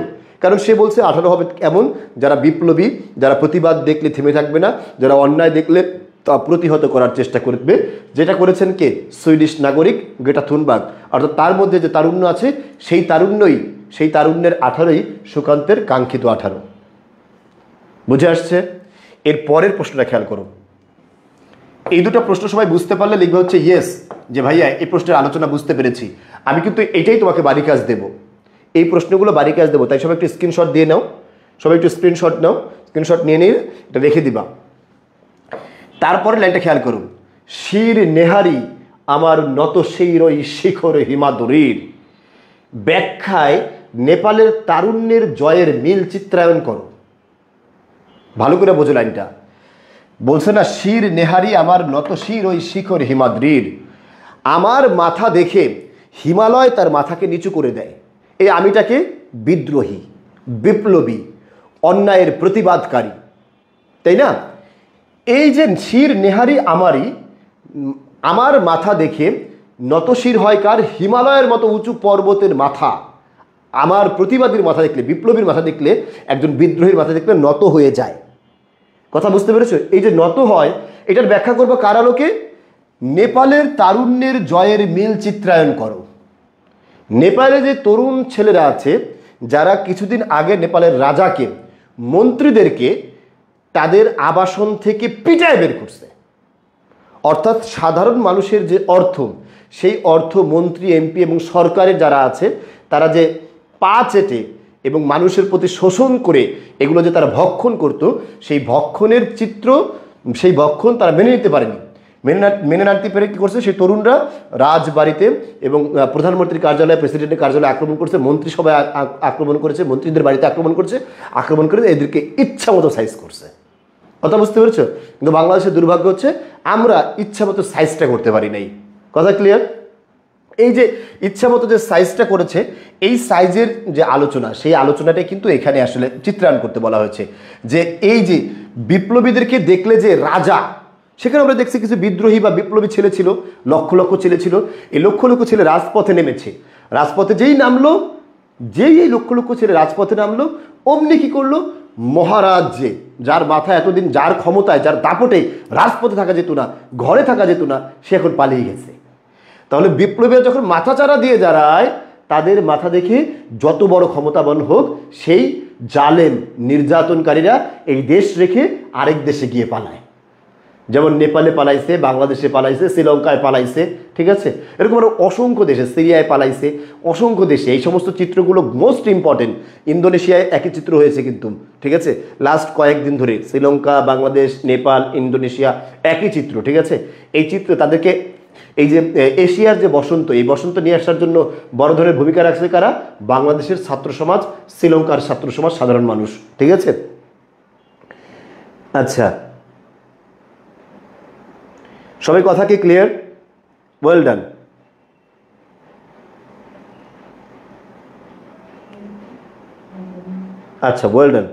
কারণ সে বলছে 18 হবে এমন যারা বিপ্লবী, যারা প্রতিবাদ দেখলে থেমে থাকবে না, যারা অন্যায় দেখলে তা প্রতিহত করার চেষ্টা করবে। যেটা করেছেন কে? সুইডিশ নাগরিক গ্রেটা থুনবার্গ। অর্থাৎ তার মধ্যে যে তারুণ্য আছে, সেই তারুণ্যের 18ই সুকান্তের কাঙ্ক্ষিত 18। বুঝে আসছে? এর পরের প্রশ্নটা খেয়াল করো। এই দুটো প্রশ্ন সবাই বুঝতে পারলে লিখবে হচ্ছে ইয়েস, যে ভাইয়া এই প্রশ্নের আলোচনা বুঝতে পেরেছি। আমি কিন্তু এটাই তোমাকে বাড়ি কাজ দেবো, এই প্রশ্নগুলো বাড়ি কাজ দেবো। তাই সবাই একটু স্ক্রিনশট দিয়ে নাও, সবাই একটু স্ক্রিনশট নাও, স্ক্রিনশট নিয়ে নিয়ে এটা রেখে দিবা। তারপরে লাইনটা খেয়াল করুন, শির নেহারি আমার নত শিরই শিখর হিমাদুরীর। ব্যাখ্যায় নেপালের তারুণ্যের জয়ের মিল চিত্রায়ন করো। ভালো করে বোঝো লাইনটা। বলছে না, শির নেহারি আমার নত শিরই শিখর হিমাদ্রির। আমার মাথা দেখে হিমালয় তার মাথাকে নিচু করে দেয়। এই আমিটাকে বিদ্রোহী, বিপ্লবী, অন্যায়ের প্রতিবাদকারী, তাই না? এই যে শির নেহারি আমারই, আমার মাথা দেখে নতশির হয় কার? হিমালয়ের মতো উঁচু পর্বতের মাথা। আমার প্রতিবাদীর মাথা দেখলে, বিপ্লবীর মাথা দেখলে, একজন বিদ্রোহীর মাথা দেখলে নত হয়ে যায়। কথা বুঝতে পেরেছো? এই যে নত হয়, এটার ব্যাখ্যা করবো কার আলোকে? নেপালের তারুণ্যের জয়ের মিল চিত্রায়ন করো। নেপালে যে তরুণ ছেলেরা আছে, যারা কিছুদিন আগে নেপালের রাজাকে, মন্ত্রীদেরকে তাদের আবাসন থেকে পিটায় বের করছে, অর্থাৎ সাধারণ মানুষের যে অর্থ, সেই অর্থ মন্ত্রী, এমপি এবং সরকারের যারা আছে, তারা যে পা চেটে এবং মানুষের প্রতি শোষণ করে এগুলো যে তারা ভক্ষণ করত, সেই ভক্ষণের চিত্র, সেই ভক্ষণ তারা মেনে নিতে পারেনি। মেনে নাড়তে পেরে কী করছে? সেই তরুণরা রাজবাড়িতে এবং প্রধানমন্ত্রীর কার্যালয়ে, প্রেসিডেন্টের কার্যালয়ে আক্রমণ করছে, মন্ত্রিসভায় আক্রমণ করেছে, মন্ত্রীদের বাড়িতে আক্রমণ করছে, আক্রমণ করে এদেরকে ইচ্ছা মতো সাইজ করছে। কথা বুঝতে পেরেছো? কিন্তু বাংলাদেশের দুর্ভাগ্য হচ্ছে আমরা ইচ্ছা মতো সাইজটা করতে পারি নাই। কথা ক্লিয়ার? এই যে ইচ্ছা মতো যে সাইজটা করেছে, এই সাইজের যে আলোচনা, সেই আলোচনাটাই কিন্তু এখানে আসলে চিত্রায়ন করতে বলা হয়েছে। যে এই যে বিপ্লবীদেরকে দেখলে যে রাজা, সেখানে আমরা দেখছি কিছু বিদ্রোহী বা বিপ্লবী ছেলে ছিল, লক্ষ লক্ষ ছেলে ছিল। এই লক্ষ লক্ষ ছেলে রাজপথে নেমেছে। রাজপথে যেই নামলো, এই লক্ষ লক্ষ ছেলে রাজপথে নামলো, অমনি কি করলো? মহারাজ যে, যার মাথায় এতদিন, যার ক্ষমতায়, যার দাপটে রাজপথে থাকা যেত না, ঘরে থাকা যেত না, সে এখন পালিয়ে গেছে। তাহলে বিপ্লবীরা যখন মাথা চারা দিয়ে দাঁড়ায়, তাদের মাথা দেখে যত বড় ক্ষমতাবান হোক, সেই জালেম নির্যাতনকারীরা এই দেশ রেখে আরেক দেশে গিয়ে পালায়। যেমন নেপালে পালাইছে, বাংলাদেশে পালাইছে, শ্রীলঙ্কায় পালাইছে, ঠিক আছে? এরকম আরও অসংখ্য দেশে, সিরিয়ায় পালাইছে, অসংখ্য দেশে। এই সমস্ত চিত্রগুলো মোস্ট ইম্পর্টেন্ট। ইন্দোনেশিয়ায় একই চিত্র হয়েছে কিন্তু, ঠিক আছে? লাস্ট কয়েকদিন ধরে শ্রীলঙ্কা, বাংলাদেশ, নেপাল, ইন্দোনেশিয়া একই চিত্র, ঠিক আছে? এই চিত্র তাদেরকে, এই যে এশিয়ার যে বসন্ত, এই বসন্ত নিয়ে আসার জন্য বড় ধরনের ভূমিকা রাখছে কারা? বাংলাদেশের ছাত্র সমাজ, শ্রীলঙ্কার ছাত্র সমাজ, সাধারণ মানুষ, ঠিক আছে? আচ্ছা, সবাই কথা কি ক্লিয়ার? Well done. আচ্ছা, ওয়েল ডান।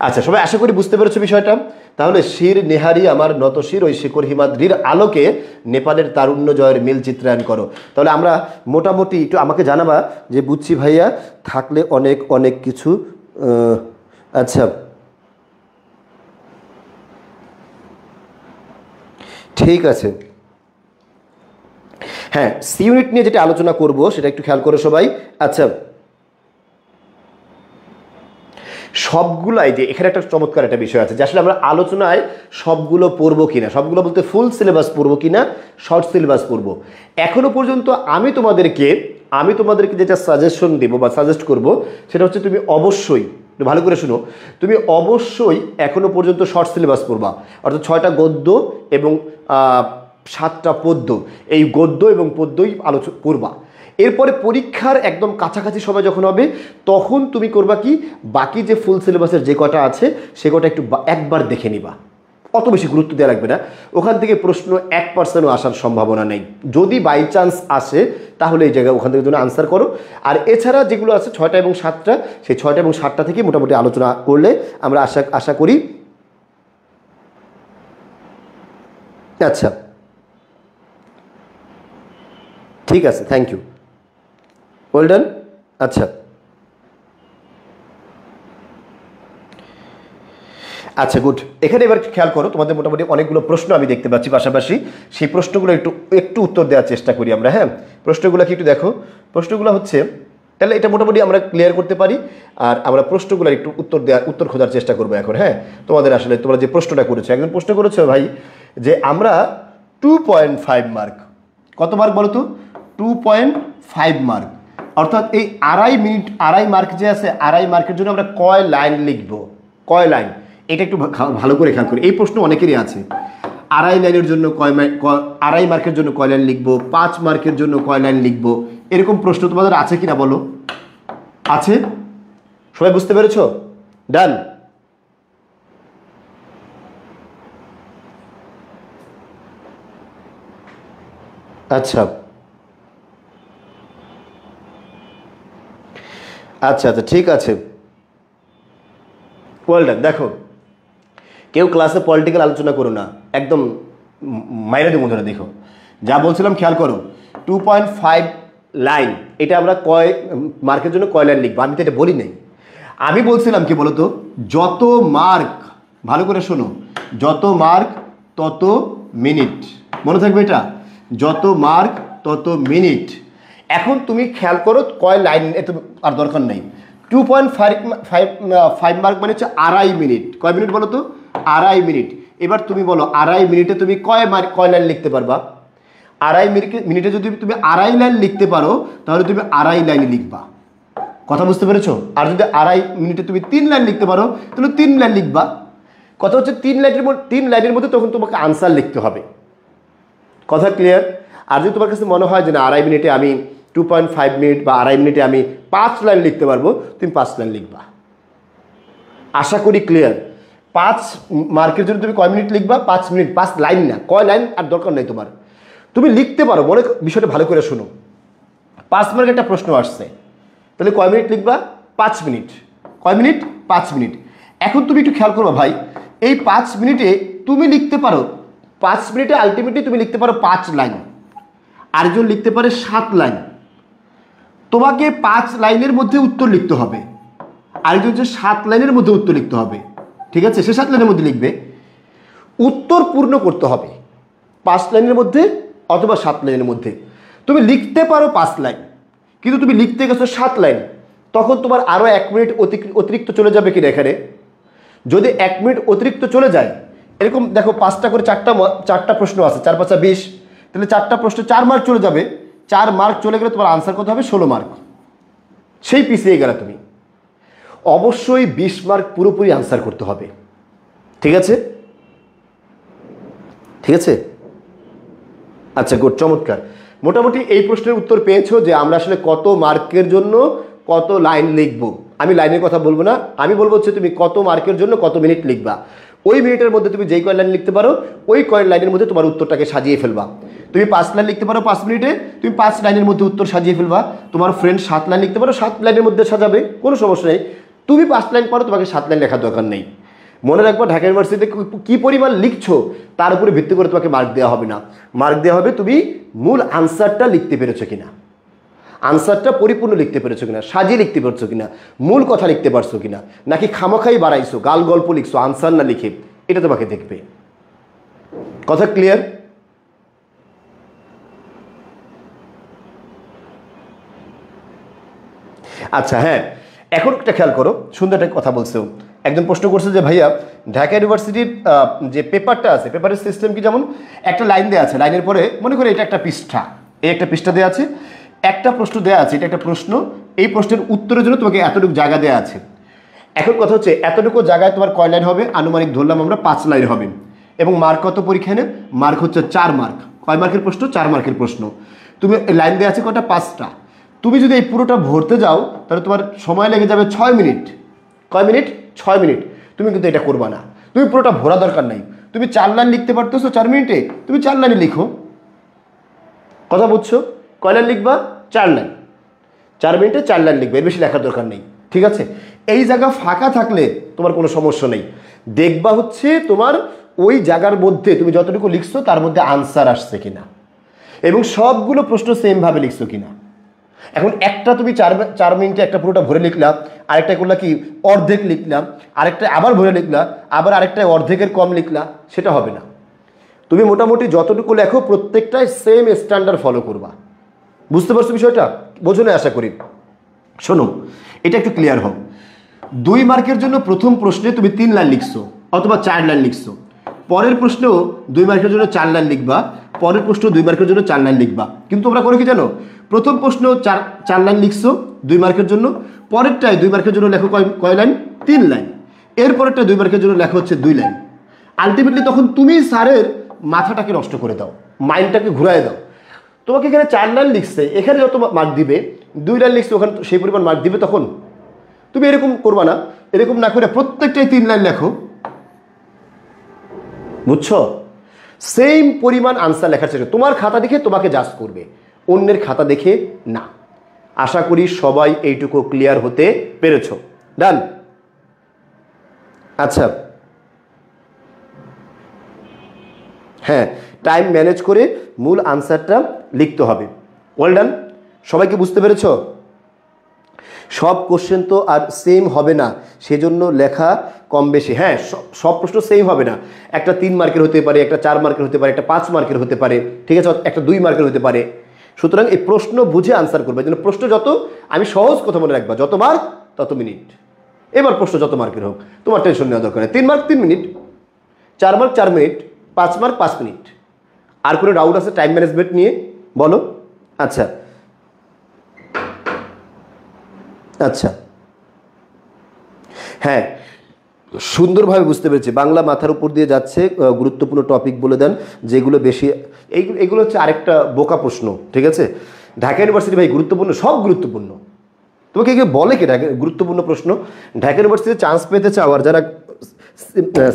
আচ্ছা, সবাই আশা করি বুঝতে পেরেছো বিষয়টা। তাহলে শির নেহারি আমার নত শির, ওই শিকর হিমাদ্রির আলোকে নেপালের তারুণ্য জয়ের মিল চিত্রায়ন করো। তাহলে আমরা মোটামুটি একটু আমাকে জানাবা যে বুঝছি ভাইয়া, থাকলে অনেক অনেক কিছু। আচ্ছা, ঠিক আছে। হ্যাঁ, সি ইউনিট নিয়ে যেটা আলোচনা করব সেটা একটু খেয়াল করো সবাই। আচ্ছা, সবগুলাই যে এখানে একটা চমৎকার একটা বিষয় আছে যে আসলে আমরা আলোচনায় সবগুলো পড়বো কিনা, সবগুলো বলতে ফুল সিলেবাস পড়বো কিনা, শর্ট সিলেবাস পড়বো। এখনো পর্যন্ত আমি তোমাদেরকে যেটা সাজেশন দেবো বা সাজেস্ট করব সেটা হচ্ছে তুমি অবশ্যই ভালো করে শুনো, তুমি অবশ্যই এখনো পর্যন্ত শর্ট সিলেবাস পড়বা, অর্থাৎ 6টা গদ্য এবং 7টা পদ্য। এই গদ্য এবং পদ্যই আলোচনা করবা। এরপরে পরীক্ষার একদম কাছাকাছি সময় যখন হবে তখন তুমি করবা কি, বাকি যে ফুল সিলেবাসের যে কটা আছে সে কটা একটু একবার দেখে নিবা। অত বেশি গুরুত্ব দেওয়া লাগবে না, ওখান থেকে প্রশ্ন 1%ও আসার সম্ভাবনা নেই। যদি বাই চান্স আসে তাহলে এই জায়গায় ওখান থেকে তুমি আনসার করো। আর এছাড়া যেগুলো আছে 6টা এবং 7টা, সেই 6টা এবং 7টা থেকে মোটামুটি আলোচনা করলে আমরা আশা করি। আচ্ছা, ঠিক আছে, থ্যাংক ইউ, ওয়েল ডান। আচ্ছা আচ্ছা, গুড। এখানে এবার খেয়াল করো, তোমাদের মোটামুটি অনেকগুলো প্রশ্ন আমি দেখতে পাচ্ছি পাশাপাশি। সেই প্রশ্নগুলো একটু উত্তর দেওয়ার চেষ্টা করি আমরা। হ্যাঁ, প্রশ্নগুলো কি একটু দেখো। প্রশ্নগুলো হচ্ছে, তাহলে এটা মোটামুটি আমরা ক্লিয়ার করতে পারি। আর আমরা প্রশ্নগুলোর একটু উত্তর খোঁজার চেষ্টা করবো এখন। হ্যাঁ, তোমাদের আসলে তোমরা যে প্রশ্নটা করেছো, একজন প্রশ্ন করেছো ভাই যে আমরা 2.5 মার্ক, কত মার্ক বলো তো? 2.5 মার্ক, অর্থাৎ এই 2.5 মিনিট 2.5 মার্ক যে আছে, 2.5 মার্কের জন্য আমরা কয় লাইন লিখবো, কয় লাইন, এটা একটু ভালো করে খেয়াল করি। এই প্রশ্ন অনেকেরই আছে। 2.5 লাইনের জন্য 2.5 মার্কের জন্য কয় লাইন লিখবো, 5 মার্কের জন্য কয় লাইন লিখবো, এরকম প্রশ্ন তোমাদের আছে কিনা বলো? আছে? সবাই বুঝতে পেরেছো? ডান। আচ্ছা আচ্ছা আচ্ছা, ঠিক আছে, ওয়েল ডান। দেখো, কেউ ক্লাসে পলিটিক্যাল আলোচনা করো না, একদম মাইরে দেবো ধরে। দেখো যা বলছিলাম খেয়াল করো, 2.5 লাইন, এটা আমরা কয় মার্কের জন্য কয় লাইন লিখবো, আমি তো এটা বলি নাই। আমি বলছিলাম কি বলতো, যত মার্ক, ভালো করে শোনো, যত মার্ক তত মিনিট, মনে থাকবে এটা, যত মার্ক তত মিনিট। এখন তুমি খেয়াল করো কয় লাইন, এত আর দরকার নেই। 2.5 মার্ক মানে হচ্ছে 2.5 মিনিট। কয় মিনিট বলো তো? 2.5 মিনিট। এবার তুমি বলো 2.5 মিনিটে তুমি কয় লাইন লিখতে পারবা? 2.5 মিনিটে যদি তুমি 2.5 লাইন লিখতে পারো তাহলে তুমি 2.5 লাইন লিখবা। কথা বুঝতে পেরেছো? আর যদি 2.5 মিনিটে তুমি 3 লাইন লিখতে পারো তাহলে 3 লাইন লিখবা। কথা হচ্ছে 3 লাইনের মধ্যে তখন তোমাকে আনসার লিখতে হবে। কথা ক্লিয়ার? আর যদি তোমার কাছে মনে হয় যে না 2.5 মিনিটে আমি 2.5 মিনিট বা 2.5 মিনিটে আমি 5 লাইন লিখতে পারবো, তুমি 5 লাইন লিখবা। আশা করি ক্লিয়ার। 5 মার্কের জন্য তুমি কয় মিনিট লিখবা? 5 মিনিট, 5 লাইন না, কয় লাইন আর দরকার নেই তোমার, তুমি লিখতে পারো। মনে বিষয়টা ভালো করে শোনো, 5 মার্কের একটা প্রশ্ন আসছে, তাহলে কয় মিনিট লিখবা? 5 মিনিট। কয় মিনিট? 5 মিনিট। এখন তুমি একটু খেয়াল করবা ভাই, এই 5 মিনিটে তুমি লিখতে পারো, 5 মিনিটে আলটিমেটলি তুমি লিখতে পারো 5 লাইন, আরেকজন লিখতে পারে 7 লাইন। তোমাকে 5 লাইনের মধ্যে উত্তর লিখতে হবে, আরেকজন হচ্ছে 7 লাইনের মধ্যে উত্তর লিখতে হবে। ঠিক আছে, সে 7 লাইনের মধ্যে লিখবে, উত্তর পূর্ণ করতে হবে 5 লাইনের মধ্যে অথবা 7 লাইনের মধ্যে। তুমি লিখতে পারো 5 লাইন, কিন্তু তুমি লিখতে গেছো 7 লাইন, তখন তোমার আরও 1 মিনিট অতিরিক্ত চলে যাবে কিনা এখানে? যদি 1 মিনিট অতিরিক্ত চলে যায়, এরকম দেখো 5টা করে 4টা প্রশ্ন আছে, 4 5 20, তাহলে 4টা প্রশ্ন 4 মার্ক চলে যাবে। 4 মার্ক চলে গেলে তোমার আনসার কত হবে? 16 মার্ক। সেই পিছিয়ে গেলে তুমি অবশ্যই 20 মার্ক পুরোপুরি আনসার করতে হবে। ঠিক আছে? ঠিক আছে, আচ্ছা গুড, চমৎকার। মোটামুটি এই প্রশ্নের উত্তর পেয়েছো যে আমরা আসলে কত মার্কের জন্য কত লাইন লিখবো। আমি লাইনের কথা বলবো না, আমি বলবো হচ্ছে তুমি কত মার্কের জন্য কত মিনিট লিখবা। ওই মিনিটের মধ্যে তুমি যেই কয় লাইন লিখতে পারো ওই কয় লাইনের মধ্যে তোমার উত্তরটাকে সাজিয়ে ফেলবা। তুমি 5 লাইন লিখতে পারো 5 মিনিটে, তুমি 5 লাইনের মধ্যে উত্তর সাজিয়ে ফেলবা। তোমার ফ্রেন্ড 7 লাইন লিখতে পারো, 7 লাইনের মধ্যে সাজাবে, কোনো সমস্যা নেই। তুমি 5 লাইন পারো, তোমাকে 7 লাইন লেখার দরকার নেই। মনে রাখবা ঢাকা ইউনিভার্সিটিতে কি পরিমাণ লিখছো তার উপরে ভিত্তি করে তোমাকে মার্ক দেওয়া হবে না। মার্ক দেওয়া হবে তুমি মূল আনসারটা লিখতে পেরেছো কিনা, আনসারটা পরিপূর্ণ লিখতে পেরেছো কিনা, সাজিয়ে লিখতে পারছো কিনা, মূল কথা লিখতে পারছো কিনা, নাকি খামাখাই বাড়াইছো, গাল গল্প লিখছো আনসার না লিখে, এটা তোমাকে দেখবে। কথা ক্লিয়ার? আচ্ছা হ্যাঁ, এখন একটা খেয়াল করো, সুন্দর একটা কথা বলছো। একজন প্রশ্ন করছে যে ভাইয়া ঢাকা ইউনিভার্সিটির যে পেপারটা আছে, পেপারের সিস্টেম কি, যেমন একটা লাইন দেওয়া আছে, লাইনের পরে মনে করি এটা একটা পৃষ্ঠা, এই একটা পৃষ্ঠা দেওয়া আছে, একটা প্রশ্ন দেওয়া আছে, এটা একটা প্রশ্ন, এই প্রশ্নের উত্তরের জন্য তোমাকে এতটুকু জায়গা দেওয়া আছে। এখন কথা হচ্ছে এতটুকু জায়গায় তোমার কয় লাইন হবে, আনুমানিক ধরলাম আমরা 5 লাইন হবে, এবং মার্ক কত পরীক্ষা নেয়, মার্ক হচ্ছে 4 মার্ক। কয় মার্কের প্রশ্ন? 4 মার্কের প্রশ্ন। তুমি লাইন দেওয়া আছে কয়টা? 5টা। তুমি যদি এই পুরোটা ভরতে যাও তাহলে তোমার সময় লেগে যাবে 6 মিনিট। কয় মিনিট? 6 মিনিট। তুমি কিন্তু এটা করবা না, তুমি পুরোটা ভরা দরকার নাই। তুমি 4 লাইন লিখতে পারতেছো 4 মিনিটে, তুমি 4 লাইনে লিখো। কথা বুঝছো? কয় লাইন লিখবা? 4 লাইন। 4 মিনিটে 4 লাইন লিখবে, এর বেশি লেখার দরকার নেই। ঠিক আছে? এই জায়গা ফাঁকা থাকলে তোমার কোনো সমস্যা নেই। দেখবা হচ্ছে তোমার ওই জায়গার মধ্যে তুমি যতটুকু লিখছো তার মধ্যে আনসার আসছে কিনা, এবং সবগুলো প্রশ্ন সেমভাবে লিখছো কিনা। এখন একটা তুমি 4 মিনিটে একটা পুরোটা ভরে লিখলা, আরেকটা করলা কি অর্ধেক লিখলাম, আরেকটা আবার ভরে লিখলা, আবার আরেকটা অর্ধেকের কম লিখলা, সেটা হবে না। তুমি মোটামুটি যতটুকু লেখো প্রত্যেকটাই সেম স্ট্যান্ডার্ড ফলো করবা। বুঝতে পারছো বিষয়টা? বোঝো না আশা করি। শোনো, এটা একটু ক্লিয়ার হোক। 2 মার্কের জন্য প্রথম প্রশ্নে তুমি 3 লাইন লিখছো অথবা 4 লাইন লিখছো, পরের প্রশ্নেও 2 মার্কের জন্য 4 লাইন লিখবা, পরের প্রশ্ন 2 মার্কের জন্য 4 লাইন লিখবা। কিন্তু তোমরা করে কি জানো, প্রথম প্রশ্ন 4 লাইন লিখছো 2 মার্কের জন্য, পরেরটায় 2 মার্কের জন্য লেখো কয় লাইন? 3 লাইন। এরপরেরটা 2 মার্কের জন্য লেখা হচ্ছে 2 লাইন। আলটিমেটলি তখন তুমি স্যারের মাথাটাকে নষ্ট করে দাও, মাইন্ডটাকে ঘুরায় দাও। তোমাকে এখানে 4 লাইন লিখছে, এখানে যত মার্ক দিবে, 2 লাইন লিখছে ওখানে সেই পরিমাণ মার্ক দিবে। তখন তুমি এরকম করবা না, এরকম না করে প্রত্যেকটাই 3 লাইন লেখো। বুঝছো? সেম পরিমাণ আনসার লেখার চেষ্টা। তোমার খাতা দেখে তোমাকে জাজ করবে, অন্যের খাতা দেখে না। আশা করি সবাই এইটুকু ক্লিয়ার হতে পেরেছো। ডান? আচ্ছা হ্যাঁ, টাইম ম্যানেজ করে মূল আনসারটা লিখতে হবে। Well done. সবাইকে বুঝতে পেরেছ? সব কোশ্চেন তো আর সেম হবে না, সেজন্য লেখা কম বেশি। হ্যাঁ, সব প্রশ্ন সেম হবে না। একটা 3 মার্কের হতে পারে, একটা 4 মার্কের হতে পারে, একটা 5 মার্কের হতে পারে, ঠিক আছে, একটা 2 মার্কের হতে পারে। সুতরাং এই প্রশ্ন বুঝে আনসার করবে। যেন প্রশ্ন যত, আমি সহজ কথা মনে রাখবা, যত মার্ক তত মিনিট। এবার প্রশ্ন যত মার্কের হোক তোমার টেনশন নেওয়া দরকার নেই। 3 mark 3 minute, 4 mark 4 minute, 5 mark 5 minute. আর কোনো ডাউট আছে টাইম ম্যানেজমেন্ট নিয়ে? বলো। আচ্ছা আচ্ছা হ্যাঁ, সুন্দরভাবে বুঝতে পেরেছি। বাংলা মাথার উপর দিয়ে যাচ্ছে। গুরুত্বপূর্ণ টপিক বলে দেন যেগুলো বেশি। এইগুলো হচ্ছে আরেকটা বোকা প্রশ্ন। ঠিক আছে? ঢাকা ইউনিভার্সিটি ভাই গুরুত্বপূর্ণ, সব গুরুত্বপূর্ণ। তোমাকে কে বলে কি ঢাকা গুরুত্বপূর্ণ প্রশ্ন? ঢাকা ইউনিভার্সিটিতে চান্স পেতে চাও আর যারা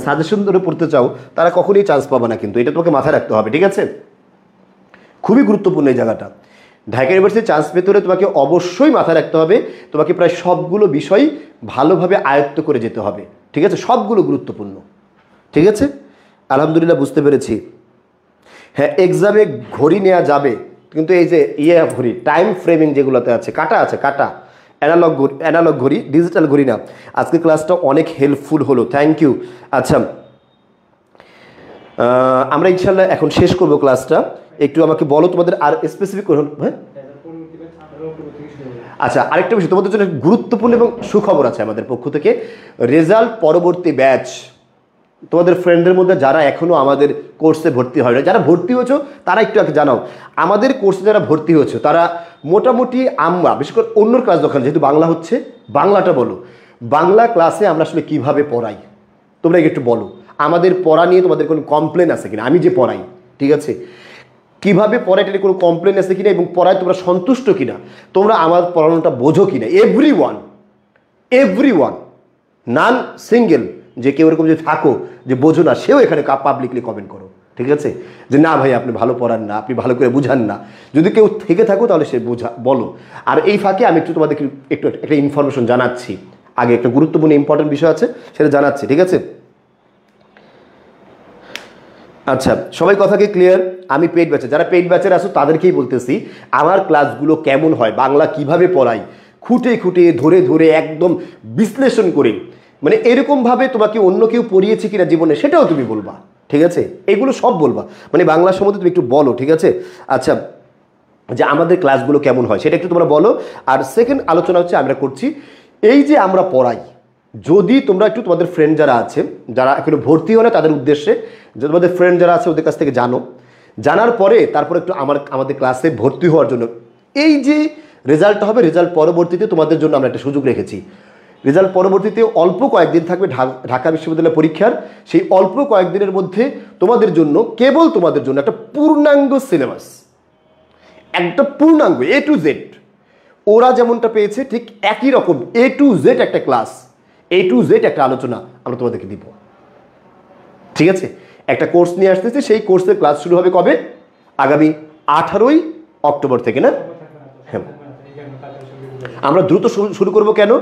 সাজেশন ধরে পড়তে চাও তারা কখনোই চান্স পাবে না, কিন্তু এটা তোমাকে মাথায় রাখতে হবে। ঠিক আছে? খুবই গুরুত্বপূর্ণ এই জায়গাটা। ঢাকা ইউনিভার্সিটি চান্স পেতে হলে তোমাকে অবশ্যই মাথায় রাখতে হবে, তোমাকে প্রায় সবগুলো বিষয় ভালোভাবে আয়ত্ত করে যেতে হবে। ঠিক আছে? সবগুলো গুরুত্বপূর্ণ। ঠিক আছে? আলহামদুলিল্লাহ বুঝতে পেরেছি। হ্যাঁ, এক্সামে ঘড়ি নেওয়া যাবে, কিন্তু এই যে ঘড়ি টাইম ফ্রেমিং যেগুলোতে আছে, কাটা আছে, কাটা অ্যানালগ ঘড়ি, ডিজিটাল ঘড়ি না। আজকে ক্লাসটা অনেক হেল্পফুল হলো, থ্যাংক ইউ। আচ্ছা, আমরা ইনশাল্লাহ এখন শেষ করব ক্লাসটা। একটু আমাকে বলো তোমাদের আর স্পেসিফিক করুন। হ্যাঁ আচ্ছা, আরেকটা বিষয় তোমাদের জন্য গুরুত্বপূর্ণ এবং সুখবর আছে আমাদের পক্ষ থেকে। রেজাল্ট পরবর্তী ব্যাচ, তোমাদের ফ্রেন্ডদের মধ্যে যারা এখনো আমাদের কোর্সে ভর্তি হয় না, যারা ভর্তি হয়েছো তারা একটু আগে জানাও। আমাদের কোর্সে যারা ভর্তি হয়েছো তারা মোটামুটি, আমরা বিশেষ করে অন্য ক্লাস দরকার, যেহেতু বাংলা হচ্ছে, বাংলাটা বলো। বাংলা ক্লাসে আমরা আসলে কিভাবে পড়াই তোমরা একটু বলো। আমাদের পড়া নিয়ে তোমাদের কোনো কমপ্লেন আছে কিনা? আমি যে পড়াই, ঠিক আছে, কিভাবে পড়াই এটা কোনো কমপ্লেন আছে কিনা, এবং পড়ায় তোমরা সন্তুষ্ট কিনা, তোমরা আমার পড়ানোটা বোঝো কিনা। এভরি ওয়ান নান সিঙ্গেল যে কেউ এরকম যদি থাকো যে বোঝো না, সেও এখানে পাবলিকলি কমেন্ট করো, ঠিক আছে? যে না ভাই আপনি ভালো পড়ান না, আপনি ভালো করে বুঝান না। যদি কেউ থেকে থাকো তাহলে সে বলো। আর এই ফাঁকে আমি একটু তোমাদেরকে একটু একটা ইনফরমেশন জানাচ্ছি। আগে একটা গুরুত্বপূর্ণ ইম্পর্টেন্ট বিষয় আছে, সেটা জানাচ্ছি, ঠিক আছে? আচ্ছা, সবাই কথা কি ক্লিয়ার? আমি পেইড ব্যাচে, যারা পেইড ব্যাচের আছো তাদেরকেই বলতেছি আমার ক্লাসগুলো কেমন হয়, বাংলা কিভাবে পড়াই, খুঁটে খুঁটে ধরে ধরে একদম বিশ্লেষণ করে, মানে এরকমভাবে তোমাকে অন্য কেউ পড়িয়েছে কিনা জীবনে সেটাও তুমি বলবা, ঠিক আছে? এগুলো সব বলবা, মানে বাংলা সম্বন্ধে তুমি একটু বলো, ঠিক আছে? আচ্ছা, যে আমাদের ক্লাসগুলো কেমন হয় সেটা একটু তোমরা বলো। আর সেকেন্ড আলোচনা হচ্ছে আমরা করছি এই যে আমরা পড়াই, যদি তোমরা একটু তোমাদের ফ্রেন্ড যারা আছে, যারা এখনো ভর্তি হয় না তাদের উদ্দেশ্যে, যে তোমাদের ফ্রেন্ড যারা আছে ওদের কাছ থেকে জানো, জানার পরে তারপর একটু আমাদের ক্লাসে ভর্তি হওয়ার জন্য, এই যে রেজাল্টটা হবে, রেজাল্ট পরবর্তীতে তোমাদের জন্য আমরা একটা সুযোগ রেখেছি। রেজাল্ট পরবর্তীতে অল্প কয়েকদিন থাকবে ঢাকা বিশ্ববিদ্যালয় পরীক্ষার, সেই অল্প কয়েকদিনের মধ্যে তোমাদের জন্য, কেবল তোমাদের জন্য একটা পূর্ণাঙ্গ সিলেবাস, একটা পূর্ণাঙ্গ A to Z, ওরা যেমনটা পেয়েছে ঠিক একই রকম A to Z একটা ক্লাস, A to Z একটা আলোচনা আমরা তোমাদেরকে দিব, ঠিক আছে? একটা কোর্স নিয়ে আসতেছে, সেই কোর্সের ক্লাস শুরু হবে কবে? আগামী 18ই অক্টোবর থেকে, না? হ্যাঁ, আমরা দ্রুত শুরু করব। কেন?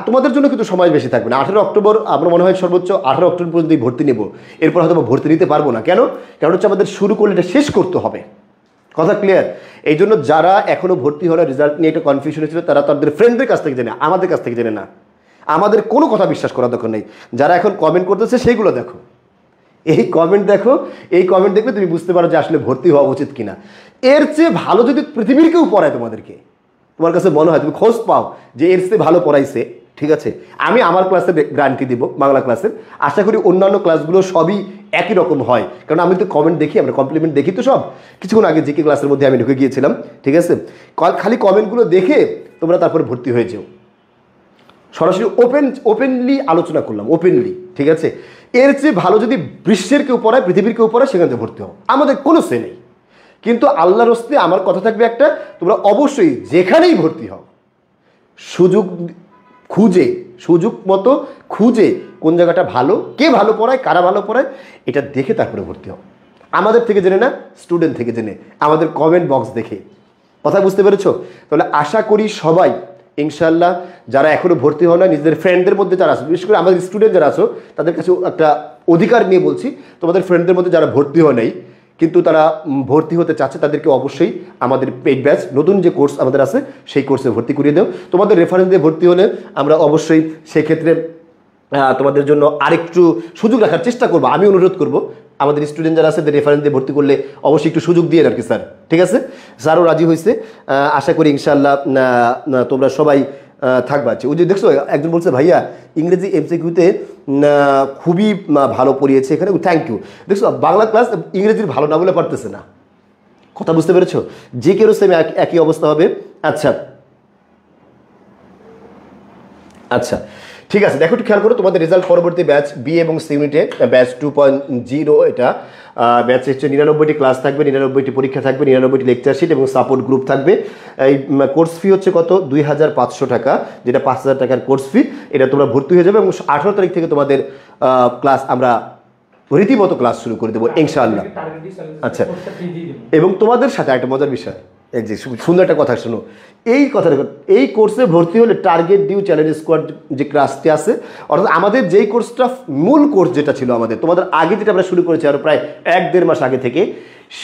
তোমাদের জন্য কিন্তু সময় বেশি থাকবে না। 18 অক্টোবর আমরা মনে হয় সর্বোচ্চ 18 অক্টোবর পর্যন্ত ভর্তি নেব, এরপর হয়তো ভর্তি নিতে পারবো না। কেন? কারণ হচ্ছে আমাদের শুরু করলে এটা শেষ করতে হবে। কথা ক্লিয়ার? এই জন্য যারা এখনো ভর্তি হলো, রেজাল্ট নিয়ে একটা কনফিউশন ছিল, তারা তাদের ফ্রেন্ডদের কাছ থেকে জেনে, আমাদের কাছ থেকে জেনে না। আমাদের কোনো কথা বিশ্বাস করার দরকার নেই। যারা এখন কমেন্ট করতেছে সেইগুলো দেখো, এই কমেন্ট দেখো, এই কমেন্ট দেখলে তুমি বুঝতে পারো যে আসলে ভর্তি হওয়া উচিত কিনা। এর চেয়ে ভালো যদি পৃথিবীর কেউ পড়ায় তোমাদেরকে, তোমার কাছে মনে হয়, তুমি খোঁজ পাও যে এর চেয়ে ভালো পড়াইছে, ঠিক আছে, আমি আমার ক্লাসের গ্যারান্টি দিব, বাংলা ক্লাসের। আশা করি অন্যান্য ক্লাসগুলো সবই একই রকম হয়, কারণ আমি তো কমেন্ট দেখি, আমরা কমপ্লিমেন্ট দেখি তো সব। কিছুক্ষণ আগে জিকে ক্লাসের মধ্যে আমি ঢুকে গিয়েছিলাম, ঠিক আছে? খালি কমেন্টগুলো দেখে তোমরা তারপরে ভর্তি হয়ে যেও। সরাসরি ওপেনলি আলোচনা করলাম, ওপেনলি, ঠিক আছে? এর চেয়ে ভালো যদি বিশ্বের কেউ পড়ায়, পৃথিবীর কেউ পড়ায়, সেখান থেকে ভর্তি হও, আমাদের কোনো সে নেই। কিন্তু আল্লাহর হস্তে আমার কথা থাকবে একটা, তোমরা অবশ্যই যেখানেই ভর্তি হও সুযোগ খুঁজে, সুযোগ মতো খুঁজে কোন জায়গাটা ভালো, কে ভালো পড়ায়, কারা ভালো পড়ায়, এটা দেখে তারপরে ভর্তি হও। আমাদের থেকে জেনে না, স্টুডেন্ট থেকে জেনে, আমাদের কমেন্ট বক্স দেখে। কথা বুঝতে পেরেছো? তাহলে আশা করি সবাই ইনশাল্লাহ, যারা এখনো ভর্তি হও না, নিজেদের ফ্রেন্ডদের মধ্যে যারা আছো, বিশেষ করে আমাদের স্টুডেন্ট যারা আছো, তাদের কাছে একটা অধিকার নিয়ে বলছি, তোমাদের ফ্রেন্ডদের মধ্যে যারা ভর্তি হয় নাই কিন্তু তারা ভর্তি হতে চাচ্ছে, তাদেরকে অবশ্যই আমাদের পেইড ব্যাচ, নতুন যে কোর্স আমাদের আছে সেই কোর্সে ভর্তি করিয়ে দাও। তোমাদের রেফারেন্স দিয়ে ভর্তি হলে আমরা অবশ্যই সেক্ষেত্রে তোমাদের জন্য আরেকটু সুযোগ রাখার চেষ্টা করবো। আমি অনুরোধ করব আমাদের স্টুডেন্ট যারা আছে রেফারেন্স দিয়ে ভর্তি করলে অবশ্যই একটু সুযোগ দিয়ে আর কি স্যার, ঠিক আছে? স্যারও রাজি হয়েছে, আশা করি ইনশাল্লাহ তোমরা সবাই থাকবা। ওই যে দেখছো একজন বলছে ভাইয়া ইংরেজি এমসিকিউতে খুবই ভালো পড়িয়েছে এখানে, থ্যাংক ইউ। দেখছো বাংলা ক্লাস ইংরেজির ভালো না বলে পারতেছে না। কথা বুঝতে পেরেছো? যে কেউ সেম একই অবস্থা হবে। আচ্ছা আচ্ছা, ঠিক আছে। দেখো একটু খেয়াল করো, তোমাদের রেজাল্ট পরবর্তী ব্যাচ বি এবং সি ইউনিটে ব্যাচ 2.0, এটা ব্যাচ হচ্ছে 99টি ক্লাস থাকবে, 99টি পরীক্ষা থাকবে, 99টি লেকচার শিট এবং সাপোর্ট গ্রুপ থাকবে। এই কোর্স ফি হচ্ছে কত? 2500 টাকা, যেটা 5000 টাকার কোর্স ফি। এটা তোমরা ভর্তি হয়ে যাবে এবং 18 তারিখ থেকে তোমাদের ক্লাস আমরা রীতিমতো ক্লাস শুরু করে দেবো ইনশাআল্লাহ। আচ্ছা, এবং তোমাদের সাথে একটা মজার বিষয়, এই যে সুন্দর একটা কথা শোনো, এই কোর্সে ভর্তি হলে টার্গেট ডিউ চ্যালেঞ্জ স্কোয়াড যে ক্লাসটি আছে, অর্থাৎ আমাদের যেই কোর্সটা মূল কোর্স যেটা ছিল আমাদের, তোমাদের আগে যেটা আমরা শুরু করেছি আরও প্রায় 1-1.5 মাস আগে থেকে,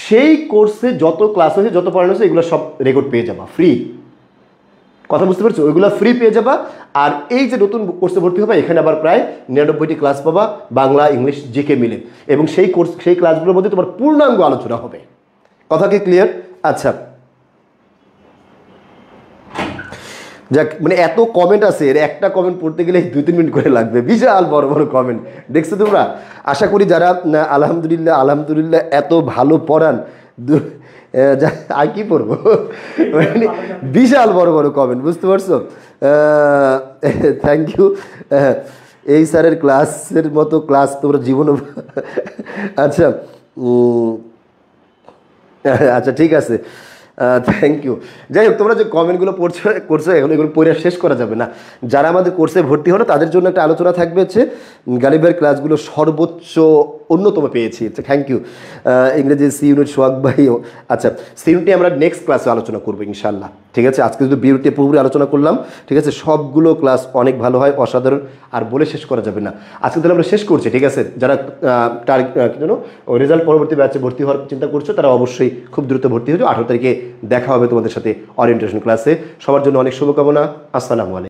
সেই কোর্সে যত ক্লাস হয়েছে, যত পড়ানো হয়েছে, এগুলো সব রেকর্ড পেয়ে যাবা ফ্রি। কথা বুঝতে পারছো? ওইগুলো ফ্রি পেয়ে যাবা। আর এই যে নতুন কোর্সে ভর্তি হবে, এখানে আবার প্রায় 99টি ক্লাস পাবা, বাংলা ইংলিশ জিকে মিলে, এবং সেই ক্লাসগুলোর মধ্যে তোমার পূর্ণাঙ্গ আলোচনা হবে। কথা কি ক্লিয়ার? আচ্ছা, যাক, মানে এত কমেন্ট আছে, এর একটা কমেন্ট পড়তে গেলে 2-3 মিনিট করে লাগবে, বিশাল বড় বড় কমেন্ট দেখছো তোমরা। আশা করি যারা আলহামদুলিল্লাহ এত ভালো পড়ান, আর কি পড়বো, মানে বিশাল বড় বড় কমেন্ট, বুঝতে পারছো? Thank you. এই স্যারের ক্লাসের মতো ক্লাস তোমরা জীবনে আচ্ছা আচ্ছা, ঠিক আছে। Thank you. যাই হোক, তোমরা যে কমেন্টগুলো করছো এখন এগুলো পড়ে শেষ করা যাবে না। যারা আমাদের কোর্সে ভর্তি হলো তাদের জন্য একটা আলোচনা থাকবে হচ্ছে গালিবের ক্লাসগুলো সর্বোচ্চ অন্যতম পেয়েছি। Thank you. ইংরেজি সি ইউনিট সোহাগ ভাইও। আচ্ছা, সি ইউনিটে আমরা নেক্সট ক্লাসে আলোচনা করবো ইনশাল্লাহ। ঠিক আছে, আজকে শুধু বিউটি পুরোপুরি আলোচনা করলাম। ঠিক আছে, সবগুলো ক্লাস অনেক ভালো হয়, অসাধারণ, আর বলে শেষ করা যাবে না। আজকে তাহলে আমরা শেষ করছি। ঠিক আছে, যারা রেজাল্ট পরবর্তী ব্যাচে ভর্তি হওয়ার চিন্তা করছো তারা অবশ্যই খুব দ্রুত ভর্তি হয়ে যাও। 18 তারিখে দেখা হবে তোমাদের সাথে ওরিয়েন্টেশন ক্লাসে। সবার জন্য অনেক শুভকামনা। আসসালামু আলাইকুম।